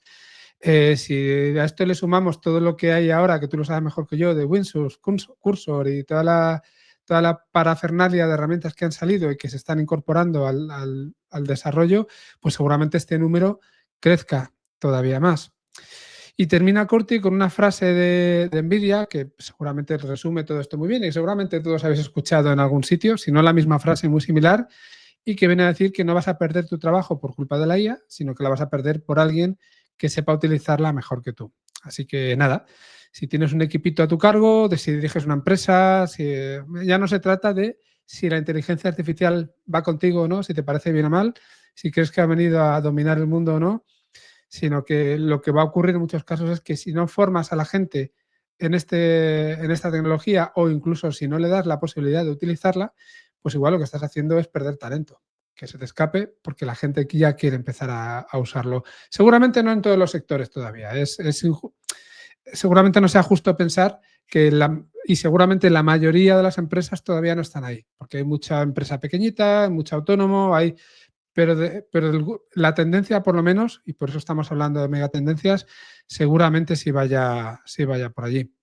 Si a esto le sumamos todo lo que hay ahora, que tú lo sabes mejor que yo, de Winsource, Cursor y toda toda la parafernalia de herramientas que han salido y que se están incorporando al desarrollo, pues seguramente este número crezca todavía más. Y termina Corti con una frase de Nvidia que seguramente resume todo esto muy bien y seguramente todos habéis escuchado en algún sitio, si no la misma frase muy similar, y que viene a decir que no vas a perder tu trabajo por culpa de la IA, sino que la vas a perder por alguien que sepa utilizarla mejor que tú. Así que nada, si tienes un equipito a tu cargo, de si diriges una empresa, ya no se trata de si la inteligencia artificial va contigo o no, si te parece bien o mal, si crees que ha venido a dominar el mundo o no, sino que lo que va a ocurrir en muchos casos es que si no formas a la gente en esta tecnología o incluso si no le das la posibilidad de utilizarla, pues igual lo que estás haciendo es perder talento, que se te escape porque la gente ya quiere empezar a usarlo. Seguramente no en todos los sectores todavía, seguramente no sea justo pensar que y seguramente la mayoría de las empresas todavía no están ahí, porque hay mucha empresa pequeñita, mucho autónomo, pero la tendencia, por lo menos, y por eso estamos hablando de megatendencias, seguramente sí vaya por allí.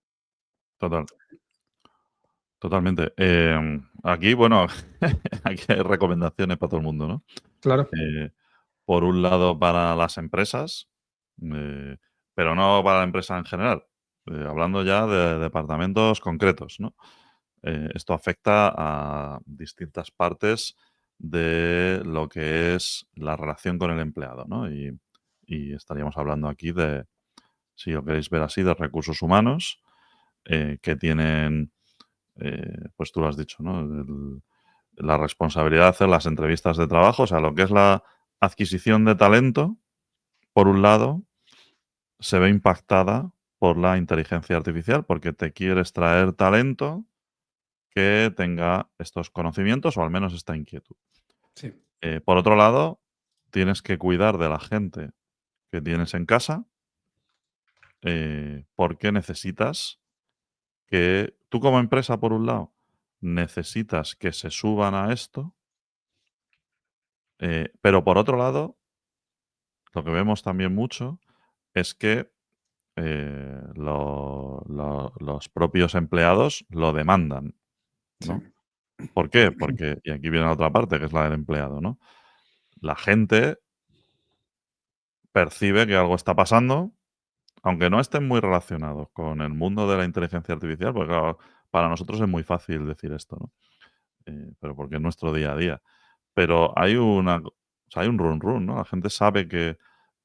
Total, totalmente. Aquí, bueno, aquí hay recomendaciones para todo el mundo, ¿no? Claro, Eh, por un lado, para las empresas, eh, pero no para la empresa en general. Hablando ya de departamentos concretos, ¿no? Esto afecta a distintas partes de lo que es la relación con el empleado, ¿no? Y estaríamos hablando aquí de, si lo queréis ver así, de recursos humanos que tienen, pues tú lo has dicho, ¿no? La responsabilidad de hacer las entrevistas de trabajo, o sea, lo que es la adquisición de talento, por un lado, se ve impactada por la inteligencia artificial, porque te quieres traer talento que tenga estos conocimientos o al menos esta inquietud. sí, Por otro lado, tienes que cuidar de la gente que tienes en casa porque necesitas que tú como empresa, por un lado, necesitas que se suban a esto, pero por otro lado, lo que vemos también mucho es que los propios empleados lo demandan, sí, ¿no? ¿Por qué? Porque, y aquí viene la otra parte, que es la del empleado, ¿no? La gente percibe que algo está pasando, aunque no estén muy relacionados con el mundo de la inteligencia artificial, porque claro, para nosotros es muy fácil decir esto, ¿no? Pero porque es nuestro día a día. Pero hay o sea, hay un run run, ¿no? La gente sabe que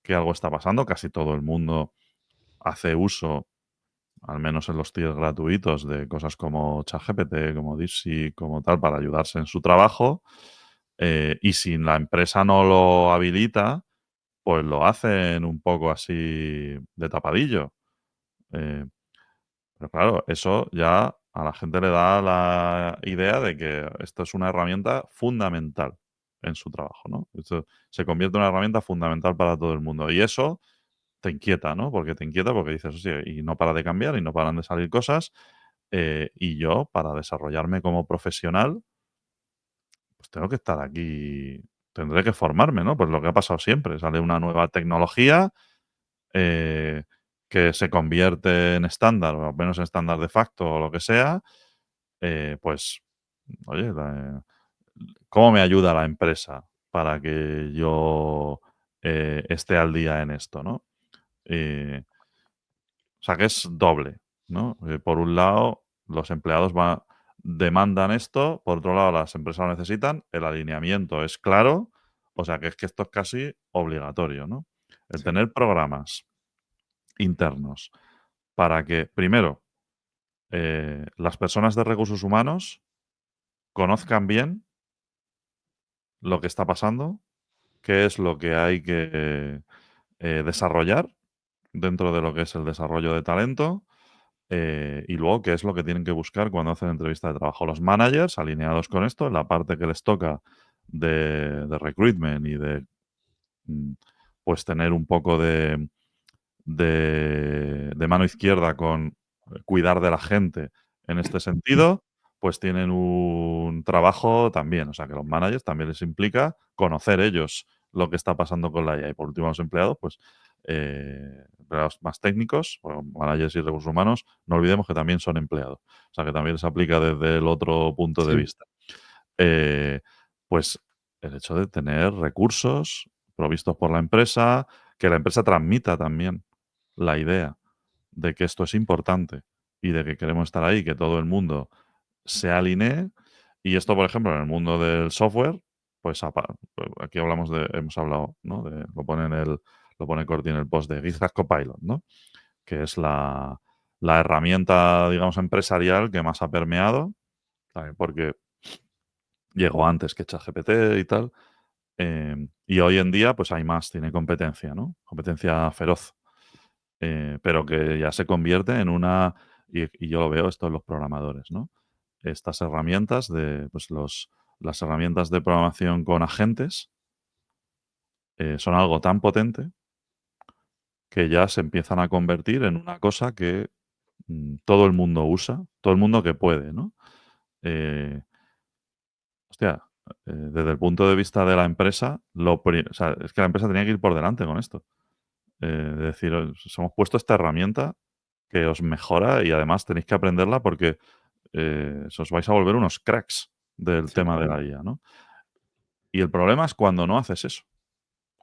algo está pasando, casi todo el mundo hace uso, al menos en los tiers gratuitos, de cosas como ChatGPT, como DeepSeek, como tal, para ayudarse en su trabajo. Y si la empresa no lo habilita, pues lo hacen un poco así de tapadillo. Eh, pero claro, eso ya a la gente le da la idea de que esto es una herramienta fundamental en su trabajo, ¿no? Esto se convierte en una herramienta fundamental para todo el mundo. Y eso te inquieta, ¿no? Porque te inquieta porque dices, hostia, y no para de cambiar y no paran de salir cosas. Y yo, para desarrollarme como profesional, pues tengo que estar aquí, tendré que formarme, ¿no? Pues lo que ha pasado siempre, sale una nueva tecnología eh, que se convierte en estándar, o al menos en estándar de facto o lo que sea, pues, oye, ¿cómo me ayuda la empresa para que yo esté al día en esto, ¿no? Eh, o sea, que es doble, ¿no? Por un lado, los empleados demandan esto, por otro lado, las empresas lo necesitan, el alineamiento es claro, o sea, que es que esto es casi obligatorio, ¿no? El sí, tener programas internos para que, primero, las personas de recursos humanos conozcan bien lo que está pasando, qué es lo que hay que desarrollar dentro de lo que es el desarrollo de talento y luego qué es lo que tienen que buscar cuando hacen entrevista de trabajo. Los managers, alineados con esto, en la parte que les toca de recruitment y de mm, pues tener un poco de mano izquierda con cuidar de la gente en este sentido, pues tienen un trabajo también. O sea, que los managers también les implica conocer ellos lo que está pasando con la IA. Y por último, los empleados, pues, empleados más técnicos, o managers y recursos humanos, no olvidemos que también son empleados. O sea, que también se aplica desde el otro punto de Sí, vista. Pues el hecho de tener recursos provistos por la empresa, que la empresa transmita también la idea de que esto es importante y de que queremos estar ahí, que todo el mundo se alinee. Y esto, por ejemplo, en el mundo del software, pues aquí hemos hablado, ¿no? Lo pone Corti en el post de GitHub Copilot, ¿no? Que es la herramienta, digamos, empresarial que más ha permeado, también porque llegó antes que ChatGPT y tal. Y hoy en día, pues hay más, tiene competencia, ¿no? Competencia feroz. Pero que ya se convierte en una, y yo lo veo esto en los programadores, ¿no? Estas herramientas pues las herramientas de programación con agentes son algo tan potente que ya se empiezan a convertir en una cosa que todo el mundo usa, todo el mundo que puede, ¿no? Eh, hostia, desde el punto de vista de la empresa, o sea, es que la empresa tenía que ir por delante con esto. De decir, os hemos puesto esta herramienta que os mejora y además tenéis que aprenderla porque os vais a volver unos cracks del sí. tema de la IA, ¿no? Y el problema es cuando no haces eso.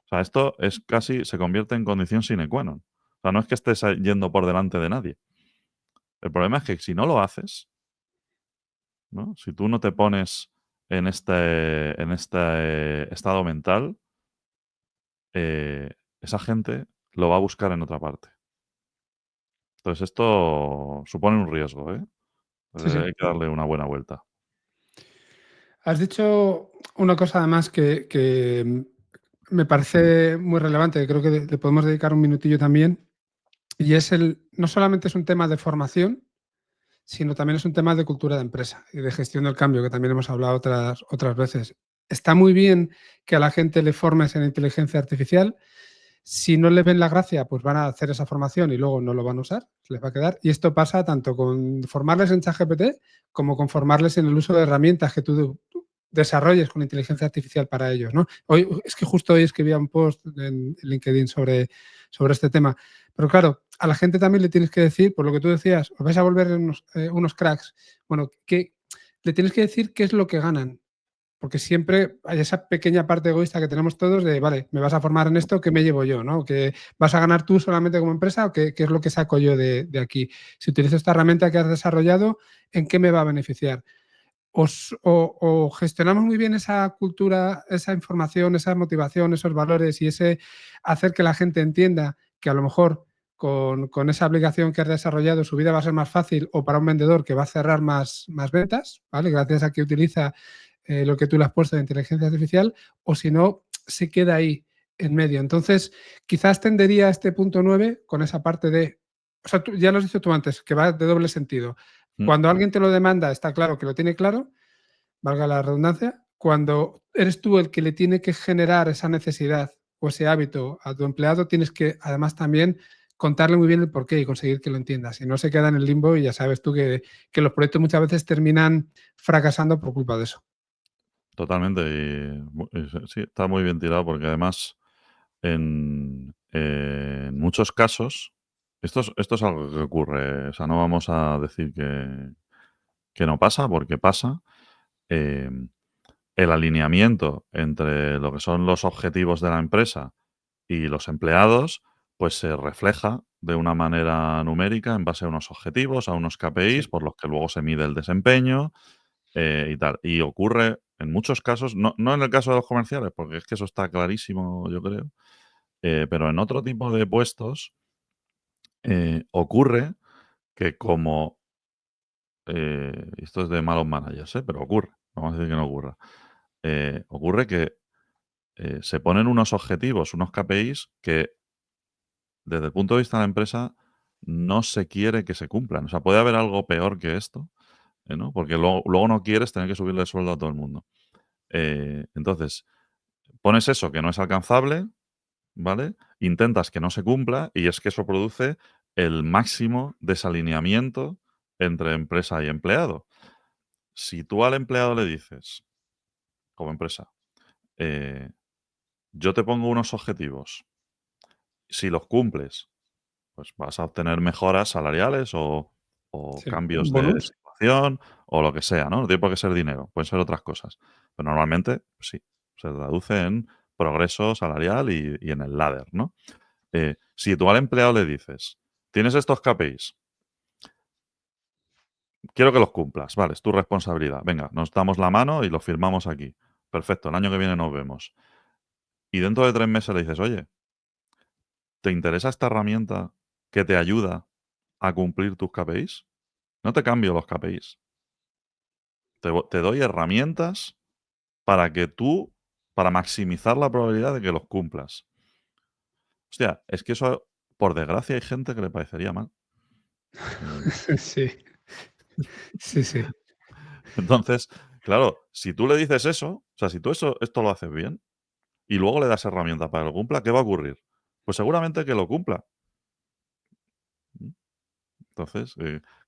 O sea, esto es casi, se convierte en condición sine qua non. O sea, no es que estés yendo por delante de nadie. El problema es que si no lo haces, ¿no? Si tú no te pones en este estado mental, esa gente lo va a buscar en otra parte. Entonces, esto supone un riesgo, ¿eh? Sí, sí. Hay que darle una buena vuelta. Has dicho una cosa además que me parece muy relevante, que creo que le podemos dedicar un minutillo también, y es no solamente es un tema de formación, sino también es un tema de cultura de empresa y de gestión del cambio, que también hemos hablado otras veces. Está muy bien que a la gente le formes en inteligencia artificial. Si no le ven la gracia, pues van a hacer esa formación y luego no lo van a usar, les va a quedar. Y esto pasa tanto con formarles en ChatGPT como con formarles en el uso de herramientas que tú desarrolles con inteligencia artificial para ellos, ¿no? Es que justo hoy escribía un post en LinkedIn sobre este tema. Pero claro, a la gente también le tienes que decir, por lo que tú decías, os vais a volver unos cracks. Bueno, le tienes que decir qué es lo que ganan, porque siempre hay esa pequeña parte egoísta que tenemos todos de, vale, me vas a formar en esto, ¿qué me llevo yo? ¿No? ¿Que vas a ganar tú solamente como empresa o qué es lo que saco yo de aquí? Si utilizo esta herramienta que has desarrollado, ¿en qué me va a beneficiar? O gestionamos muy bien esa cultura, esa información, esa motivación, esos valores y ese hacer que la gente entienda que a lo mejor con esa aplicación que has desarrollado su vida va a ser más fácil, o para un vendedor que va a cerrar más ventas, ¿vale? Gracias a que utiliza lo que tú le has puesto de inteligencia artificial, o si no, se queda ahí en medio. Entonces, quizás tendería a este punto 9 con esa parte de, o sea, ya lo has dicho tú antes, que va de doble sentido. Mm. Cuando alguien te lo demanda, está claro que lo tiene claro, valga la redundancia. Cuando eres tú el que le tiene que generar esa necesidad o ese hábito a tu empleado, tienes que además también contarle muy bien el porqué y conseguir que lo entienda. Si no, se queda en el limbo y ya sabes tú que los proyectos muchas veces terminan fracasando por culpa de eso. Totalmente. Sí, está muy bien tirado porque además en muchos casos esto es algo que ocurre. O sea, no vamos a decir que no pasa, porque pasa. Em, el alineamiento entre lo que son los objetivos de la empresa y los empleados, pues se refleja de una manera numérica en base a unos objetivos, a unos KPIs, Sí, por los que luego se mide el desempeño, y tal. Y ocurre en muchos casos, no en el caso de los comerciales, porque es que eso está clarísimo, yo creo, pero en otro tipo de puestos ocurre que como, esto es de malos managers, pero ocurre, vamos a decir que no ocurra, ocurre que se ponen unos objetivos, unos KPIs que desde el punto de vista de la empresa no se quiere que se cumplan. O sea, puede haber algo peor que esto, ¿no? Porque luego no quieres tener que subirle el sueldo a todo el mundo. Entonces, pones eso que no es alcanzable, ¿vale? Intentas que no se cumpla y es que eso produce el máximo desalineamiento entre empresa y empleado. Si tú al empleado le dices, como empresa, eh, yo te pongo unos objetivos. Si los cumples, pues vas a obtener mejoras salariales o Sí. cambios de ¿Bonus? situación o lo que sea, ¿no? No tiene por qué ser dinero, pueden ser otras cosas. Pero normalmente, pues sí, se traduce en progreso salarial y en el ladder, ¿no? Si tú al empleado le dices, tienes estos KPIs, quiero que los cumplas, vale, es tu responsabilidad. Venga, nos damos la mano y lo firmamos aquí. Perfecto, el año que viene nos vemos. Y dentro de 3 meses le dices, oye, ¿te interesa esta herramienta que te ayuda a cumplir tus KPIs? No te cambio los KPIs. Te doy herramientas para que tú, para maximizar la probabilidad de que los cumplas. Hostia, es que eso, por desgracia, hay gente que le parecería mal. Eh, Sí, sí, sí. entonces, claro, si tú le dices eso, o sea, si tú esto lo haces bien y luego le das herramientas para que lo cumpla, ¿qué va a ocurrir? Pues seguramente que lo cumpla. Entonces,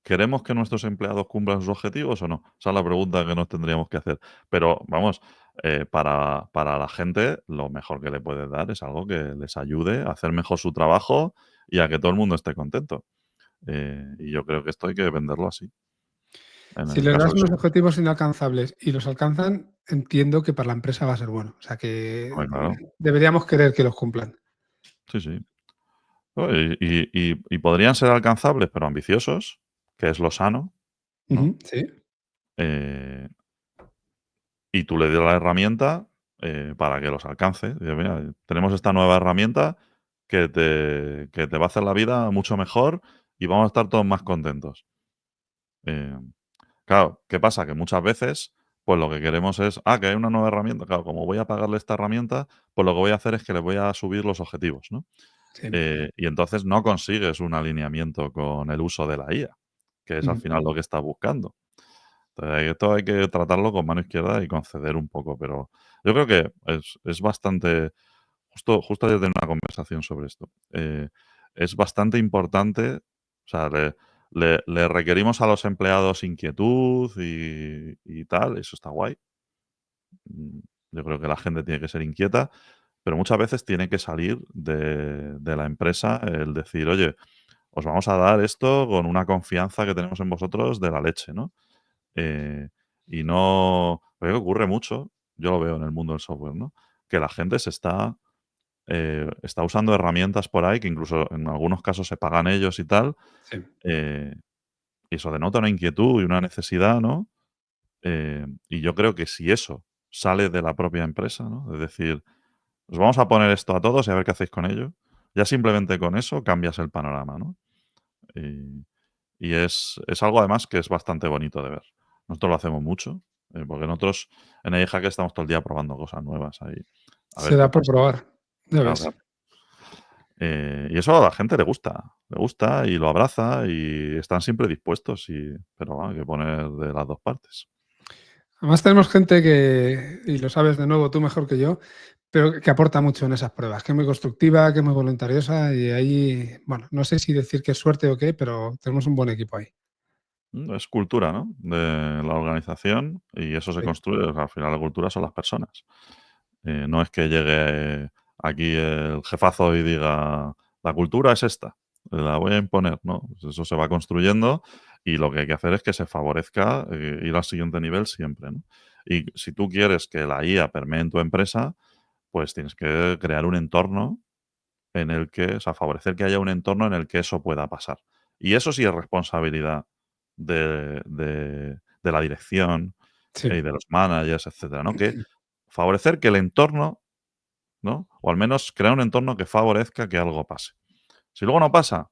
¿queremos que nuestros empleados cumplan sus objetivos o no? Esa es la pregunta que nos tendríamos que hacer. Pero vamos, para la gente, lo mejor que le puedes dar es algo que les ayude a hacer mejor su trabajo y a que todo el mundo esté contento. Y yo creo que esto hay que venderlo así. En Si el les caso das de unos eso, objetivos inalcanzables y los alcanzan, entiendo que para la empresa va a ser bueno. O sea que hombre, claro. deberíamos querer que los cumplan. Sí, sí. No, y podrían ser alcanzables, pero ambiciosos, que es lo sano, ¿no? Ujú, sí, Eh, y tú le das la herramienta, para que los alcance. Dices: "Mira, tenemos esta nueva herramienta que te va a hacer la vida mucho mejor y vamos a estar todos más contentos". Eh, claro, ¿qué pasa? Que muchas veces, pues, lo que queremos es: "Ah, que hay una nueva herramienta". Claro, como voy a pagarle esta herramienta, pues, lo que voy a hacer es que le voy a subir los objetivos, ¿no? sí. Y entonces no consigues un alineamiento con el uso de la IA, que es al Ujú. final lo que estás buscando. Entonces, esto hay que tratarlo con mano izquierda y conceder un poco, pero yo creo que es bastante justo ayer tenía una conversación sobre esto. Es bastante importante, o sea, le requerimos a los empleados inquietud y tal, eso está guay. Mm, yo creo que la gente tiene que ser inquieta, pero muchas veces tiene que salir de la empresa el decir: "Oye, os vamos a dar esto con una confianza que tenemos en vosotros de la leche", ¿no? Eh, y no Creo que ocurre mucho, yo lo veo en el mundo del software, ¿no? Que la gente está usando herramientas por ahí que incluso en algunos casos se pagan ellos y tal, Sí, eh, y eso denota una inquietud y una necesidad, ¿no? Y yo creo que si eso sale de la propia empresa, ¿no? Es decir, os vamos a poner esto a todos y a ver qué hacéis con ello. Ya simplemente con eso cambias el panorama, ¿no? Y, y es algo además que es bastante bonito de ver. Nosotros lo hacemos mucho, porque nosotros en el que estamos todo el día probando cosas nuevas ahí, a se ver qué da por pasa. probar. Ya Claro, ves. claro. Y eso a la gente le gusta y lo abraza y están siempre dispuestos, pero hay que poner de las dos partes. Además tenemos gente que, y lo sabes de nuevo tú mejor que yo, pero que aporta mucho en esas pruebas, que es muy constructiva, que es muy voluntariosa y ahí, bueno, no sé si decir que es suerte o qué, pero tenemos un buen equipo ahí. Es cultura, ¿no? De la organización y eso se Sí, construye, o sea, al final la cultura son las personas. No es que llegue aquí el jefazo y diga: "La cultura es esta, la voy a imponer", ¿no? Pues eso se va construyendo y lo que hay que hacer es que se favorezca, ir al siguiente nivel siempre, ¿no? Y si tú quieres que la IA permee en tu empresa, pues tienes que crear un entorno en el que, o sea, favorecer que haya un entorno en el que eso pueda pasar. Y eso sí es responsabilidad de la dirección, sí, y de los managers, etcétera, ¿no? Que favorecer que el entorno, ¿no? O al menos crear un entorno que favorezca que algo pase. Si luego no pasa,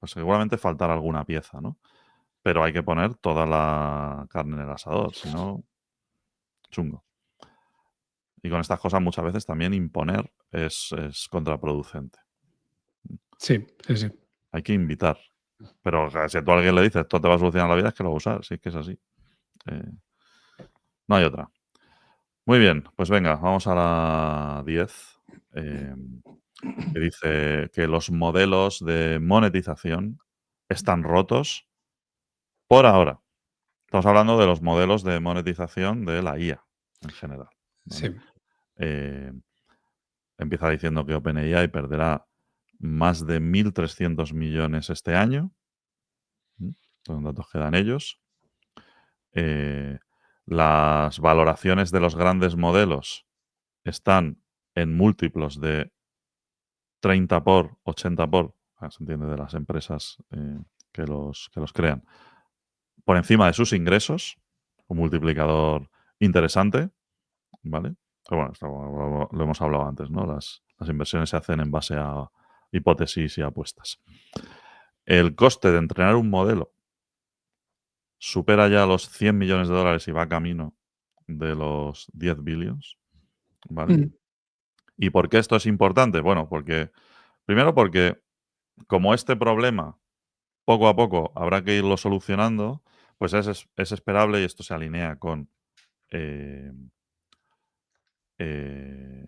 pues seguramente faltará alguna pieza, ¿no? Pero hay que poner toda la carne en el asador, si no, chungo. Y con estas cosas muchas veces también imponer es contraproducente. sí, sí, sí. Hay que invitar. Pero claro, si tú a alguien le dices: "Esto te va a solucionar la vida", es que lo va a usar, si es que es así. Eh, no hay otra. Muy bien, pues venga, vamos a la 10, que dice que los modelos de monetización están rotos por ahora. Estamos hablando de los modelos de monetización de la IA en general, ¿vale? Sí. Eh, empieza diciendo que OpenAI perderá más de 1.300 millones este año. Son datos que dan ellos. Las valoraciones de los grandes modelos están en múltiplos de 30 por, 80 por, se entiende, de las empresas que los crean, por encima de sus ingresos, un multiplicador interesante, ¿vale? Pero bueno, esto lo hemos hablado antes, ¿no? Las inversiones se hacen en base a hipótesis y apuestas. El coste de entrenar un modelo supera ya los 100 millones de dólares y va camino de los 10 billions, ¿vale? ¿Y por qué esto es importante? Bueno, primero porque como este problema poco a poco habrá que irlo solucionando, pues es esperable y esto se alinea con eh, eh,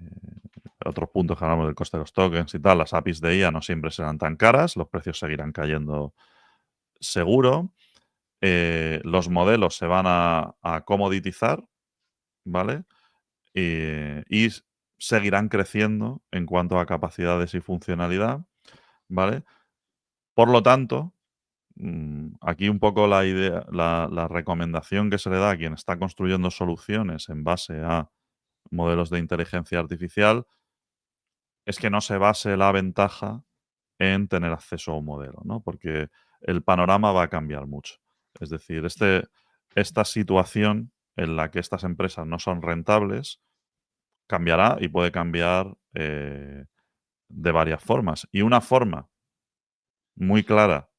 otros puntos que hablamos del coste de los tokens y tal. Las APIs de IA no siempre serán tan caras, los precios seguirán cayendo seguro. Los modelos se van a comoditizar, ¿vale? Y seguirán creciendo en cuanto a capacidades y funcionalidad, ¿vale? Por lo tanto, aquí un poco la idea, la recomendación que se le da a quien está construyendo soluciones en base a modelos de inteligencia artificial es que no se base la ventaja en tener acceso a un modelo, ¿no? Porque el panorama va a cambiar mucho. Es decir, esta situación en la que estas empresas no son rentables cambiará y puede cambiar de varias formas. Y una forma muy clara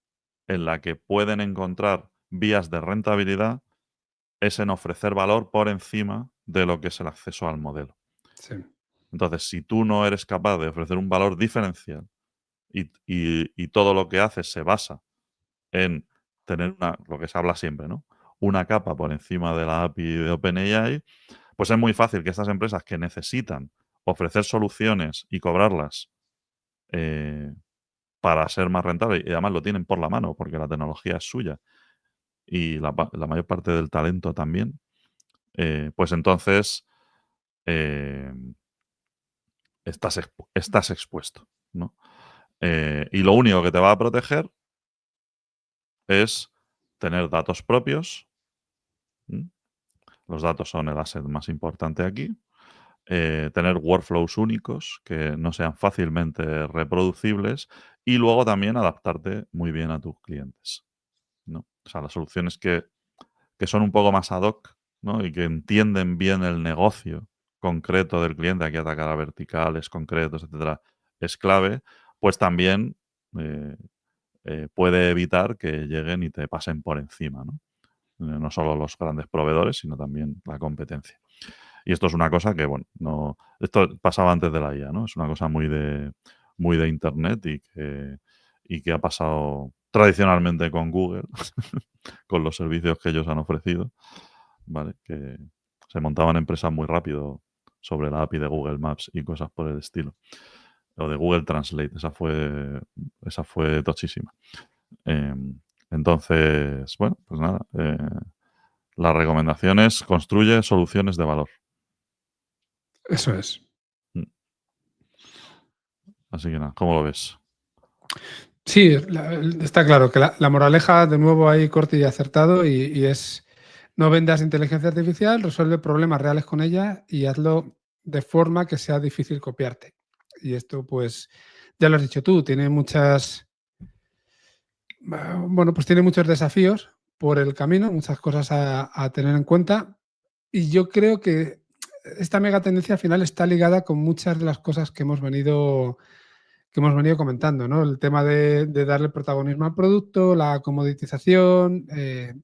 en la que pueden encontrar vías de rentabilidad es en ofrecer valor por encima de lo que es el acceso al modelo. Sí. Entonces, si tú no eres capaz de ofrecer un valor diferencial y todo lo que haces se basa en tener lo que se habla siempre, ¿no? Una capa por encima de la API de OpenAI, pues es muy fácil que estas empresas que necesitan ofrecer soluciones y cobrarlas eh, para ser más rentables, y además lo tienen por la mano porque la tecnología es suya y la mayor parte del talento también, pues entonces eh, estás expuesto, ¿no? Y lo único que te va a proteger es tener datos propios. ¿m? Los datos son el asset más importante aquí. Tener workflows únicos que no sean fácilmente reproducibles y luego también adaptarte muy bien a tus clientes, ¿no? O sea, las soluciones que son un poco más ad hoc, ¿no? Y que entienden bien el negocio concreto del cliente, aquí atacar a verticales concretos, etcétera, es clave, pues también eh, puede evitar que lleguen y te pasen por encima, ¿no? No solo los grandes proveedores, sino también la competencia. Y esto es una cosa que, bueno, no. Esto pasaba antes de la IA, ¿no? Es una cosa muy de Internet y que ha pasado tradicionalmente con Google, con los servicios que ellos han ofrecido, ¿vale? Que se montaban empresas muy rápido sobre la API de Google Maps y cosas por el estilo. O de Google Translate, esa fue tochísima. Entonces, bueno, pues nada. La recomendación es construye soluciones de valor. Eso es. Mm. Así que nada, ¿cómo lo ves? Sí, está claro que la moraleja, de nuevo, ahí corto y acertado, y es no vendas inteligencia artificial, resuelve problemas reales con ella y hazlo de forma que sea difícil copiarte. Y esto, pues, ya lo has dicho tú, tiene bueno, pues tiene muchos desafíos por el camino, muchas cosas a tener en cuenta. Y yo creo que esta mega tendencia al final está ligada con muchas de las cosas que hemos venido comentando, ¿no? El tema de darle protagonismo al producto, la comoditización, el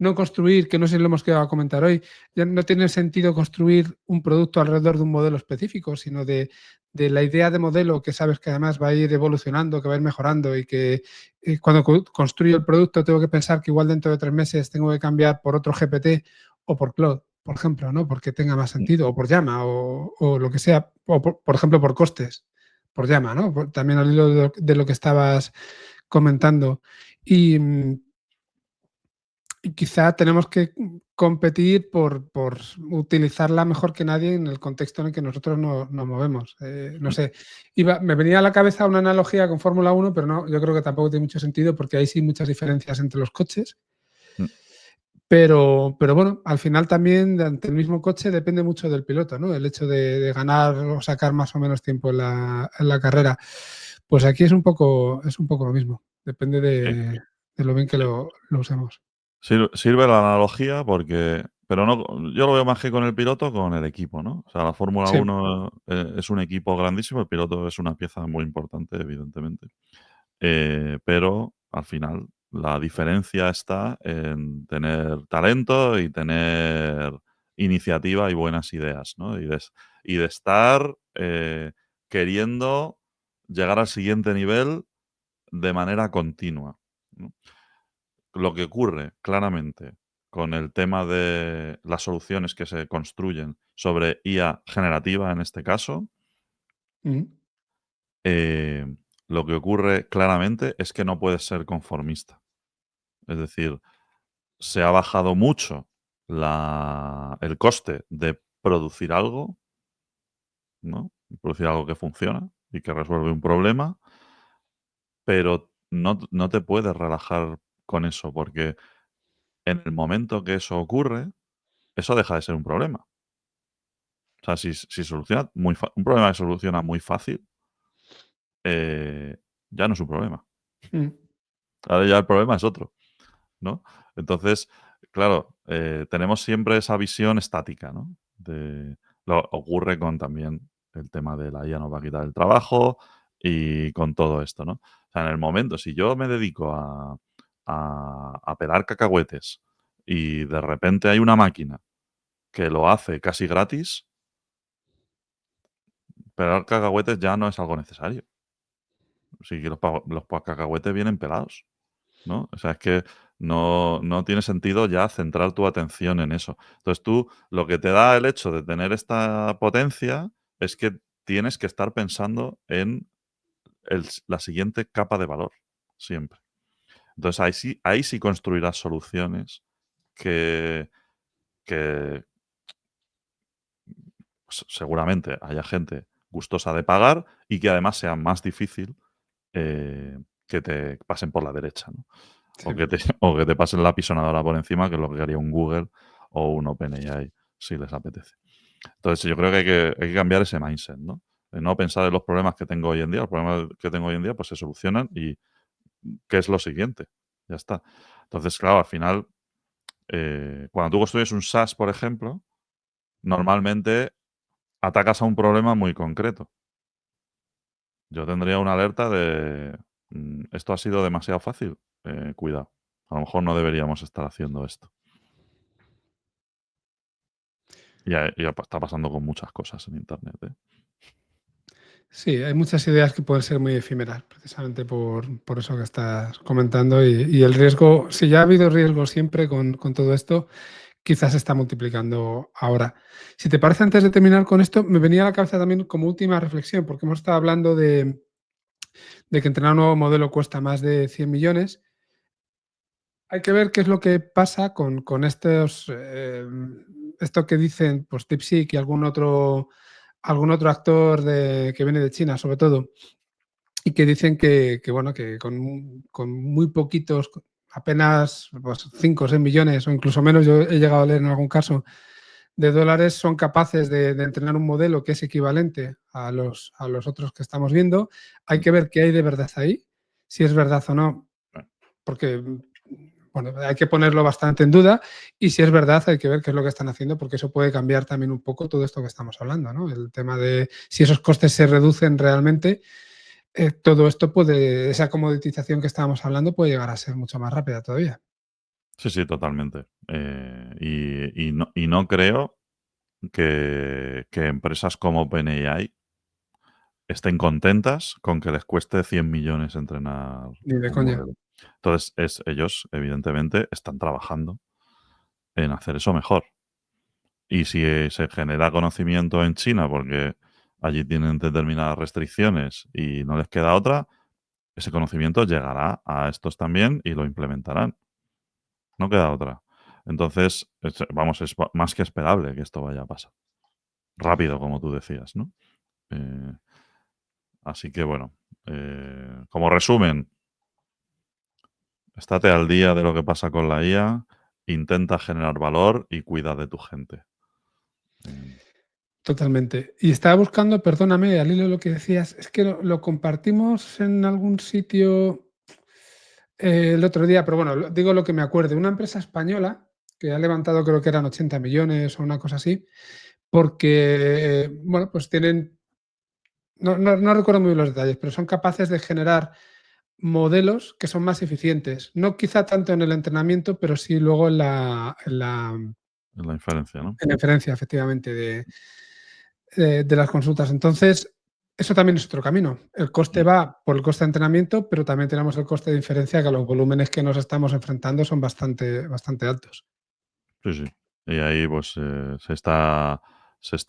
no construir, que no sé si lo hemos quedado a comentar hoy, ya no tiene sentido construir un producto alrededor de un modelo específico, sino de la idea de modelo que sabes que además va a ir evolucionando, que va a ir mejorando y que cuando construyo el producto tengo que pensar que igual dentro de 3 meses tengo que cambiar por otro GPT o por Cloud, por ejemplo, ¿no? Porque tenga más Mm. sentido, o por llama, o lo que sea, o por ejemplo por costes, por llama, ¿no? También al hilo de lo que estabas comentando. Y Y quizá tenemos que competir por utilizarla mejor que nadie en el contexto en el que nosotros nos movemos. No Mm, sé, me venía a la cabeza una analogía con Fórmula 1, pero no, yo creo que tampoco tiene mucho sentido porque hay sí muchas diferencias entre los coches. mm. Pero bueno, al final también ante el mismo coche depende mucho del piloto, ¿no? El hecho de ganar o sacar más o menos tiempo en la carrera. Pues aquí es un poco lo mismo. Depende Sí, de lo bien que sí. lo usemos. Sirve la analogía porque pero no, yo lo veo más que con el piloto, con el equipo, ¿no? O sea, la Fórmula Sí. 1 es un equipo grandísimo, el piloto es una pieza muy importante, evidentemente. Pero al final la diferencia está en tener talento y tener iniciativa y buenas ideas, ¿no? Y de estar, queriendo llegar al siguiente nivel de manera continua, ¿no? Lo que ocurre claramente con el tema de las soluciones que se construyen sobre IA generativa, en este caso, Ujú. eh, lo que ocurre claramente es que no puedes ser conformista. Es decir, se ha bajado mucho el coste de producir algo, ¿no? Producir algo que funciona y que resuelve un problema, pero no te puedes relajar con eso, porque en el momento que eso ocurre, eso deja de ser un problema. O sea, si soluciona un problema que soluciona muy fácil, eh, ya no es un problema. Mm. Ahora ya el problema es otro, ¿no? Entonces, claro, tenemos siempre esa visión estática, ¿no? Ocurre con también el tema de la IA nos va a quitar el trabajo y con todo esto, ¿no? O sea, en el momento, si yo me dedico a pelar cacahuetes y de repente hay una máquina que lo hace casi gratis, pelar cacahuetes ya no es algo necesario. Sí, que los cacahuetes vienen pelados, ¿no? O sea, es que no tiene sentido ya centrar tu atención en eso. Entonces, tú lo que te da el hecho de tener esta potencia es que tienes que estar pensando en la siguiente capa de valor, siempre. Entonces, ahí sí construirás soluciones que que seguramente haya gente gustosa de pagar y que además sea más difícil que te pasen por la derecha, ¿no? Sí. O que te pasen la pisonadora por encima, que es lo que haría un Google o un OpenAI, si les apetece. Entonces, yo creo que hay que cambiar ese mindset, ¿no? De no pensar en los problemas que tengo hoy en día. Los problemas que tengo hoy en día, pues se solucionan y ¿qué es lo siguiente? Ya está. Entonces, claro, al final, cuando tú construyes un SaaS, por ejemplo, normalmente atacas a un problema muy concreto. Yo tendría una alerta de, esto ha sido demasiado fácil, cuidado, a lo mejor no deberíamos estar haciendo esto. Y está pasando con muchas cosas en Internet, ¿eh? Sí, hay muchas ideas que pueden ser muy efímeras, precisamente por eso que estás comentando. Y el riesgo, si ya ha habido riesgo siempre con todo esto, quizás se está multiplicando ahora. Si te parece, antes de terminar con esto, me venía a la cabeza también como última reflexión, porque hemos estado hablando de que entrenar un nuevo modelo cuesta más de 100 millones. Hay que ver qué es lo que pasa con estos, esto que dicen pues DeepSeek y algún otro actor que viene de China, sobre todo, y que dicen que bueno, que con muy poquitos, apenas pues, 5 o 6 millones o incluso menos, yo he llegado a leer en algún caso, de dólares son capaces de entrenar un modelo que es equivalente a los otros que estamos viendo. Hay Mm, que ver qué hay de verdad ahí, si es verdad o no, bueno, porque bueno, hay que ponerlo bastante en duda y si es verdad hay que ver qué es lo que están haciendo porque eso puede cambiar también un poco todo esto que estamos hablando, ¿no? El tema de si esos costes se reducen realmente, todo esto puede, esa comoditización que estábamos hablando puede llegar a ser mucho más rápida todavía. sí, sí, totalmente. Y no creo que empresas como OpenAI estén contentas con que les cueste 100 millones entrenar Ni de un coña. modelo. Entonces, ellos, evidentemente, están trabajando en hacer eso mejor. Y si se genera conocimiento en China, porque allí tienen determinadas restricciones y no les queda otra, ese conocimiento llegará a estos también y lo implementarán. no queda otra. Entonces, vamos, es más que esperable que esto vaya a pasar. Rápido, como tú decías, ¿no? Eh, así que bueno, como resumen, estate al día de lo que pasa con la IA, intenta generar valor y cuida de tu gente. Eh, Totalmente. Y estaba buscando, perdóname, al hilo de lo que decías, es que lo compartimos en algún sitio el otro día, pero bueno, digo lo que me acuerde. Una empresa española que ha levantado, creo que eran 80 millones o una cosa así, porque, bueno, pues tienen, no recuerdo muy bien los detalles, pero son capaces de generar modelos que son más eficientes. No quizá tanto en el entrenamiento, pero sí luego es la inferencia, ¿no? en la inferencia, efectivamente, de las consultas. Entonces, eso también es otro camino. El coste Mm, va por el coste de entrenamiento, pero también tenemos el coste de inferencia, que los volúmenes que nos estamos enfrentando son bastante altos. sí, sí. Y ahí, pues, se está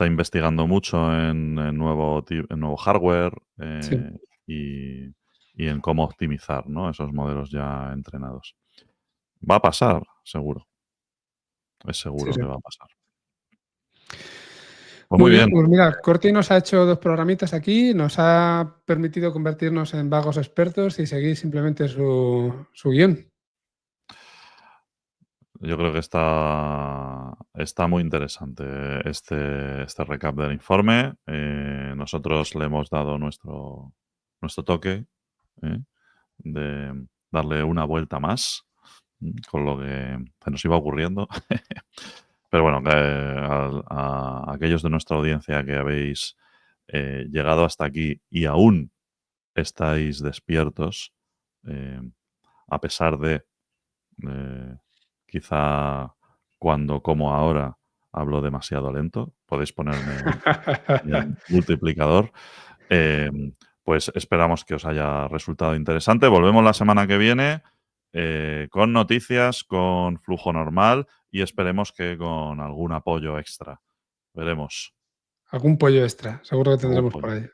investigando mucho en nuevo hardware, Sí, y en cómo optimizar, ¿no?, esos modelos ya entrenados. Va a pasar, seguro. Es sí, seguro sí. que va a pasar. Pues Muy muy bien, bien. pues mira, Corti nos ha hecho 2 programitas aquí, nos ha permitido convertirnos en vagos expertos y seguir simplemente su guión. Yo creo que está muy interesante este recap del informe. Nosotros le hemos dado nuestro toque, ¿eh?, de darle una vuelta más, con lo que se nos iba ocurriendo. Pero bueno, a aquellos de nuestra audiencia que habéis llegado hasta aquí y aún estáis despiertos, eh, a pesar de eh, quizá cuando, como ahora, hablo demasiado lento, podéis ponerme el multiplicador. Pues esperamos que os haya resultado interesante. Volvemos la semana que viene, con noticias, con flujo normal y esperemos que con algún apoyo extra. Veremos. Algún pollo extra, seguro que Algún tendremos por pollo. ahí,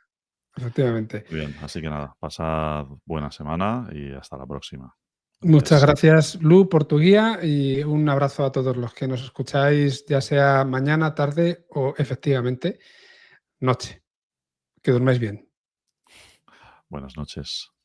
efectivamente. Muy bien, así que nada, pasad buena semana y hasta la próxima. Muchas Gracias. gracias, Lu, por tu guía y un abrazo a todos los que nos escucháis, ya sea mañana, tarde o efectivamente noche. Que durmáis bien. Buenas noches.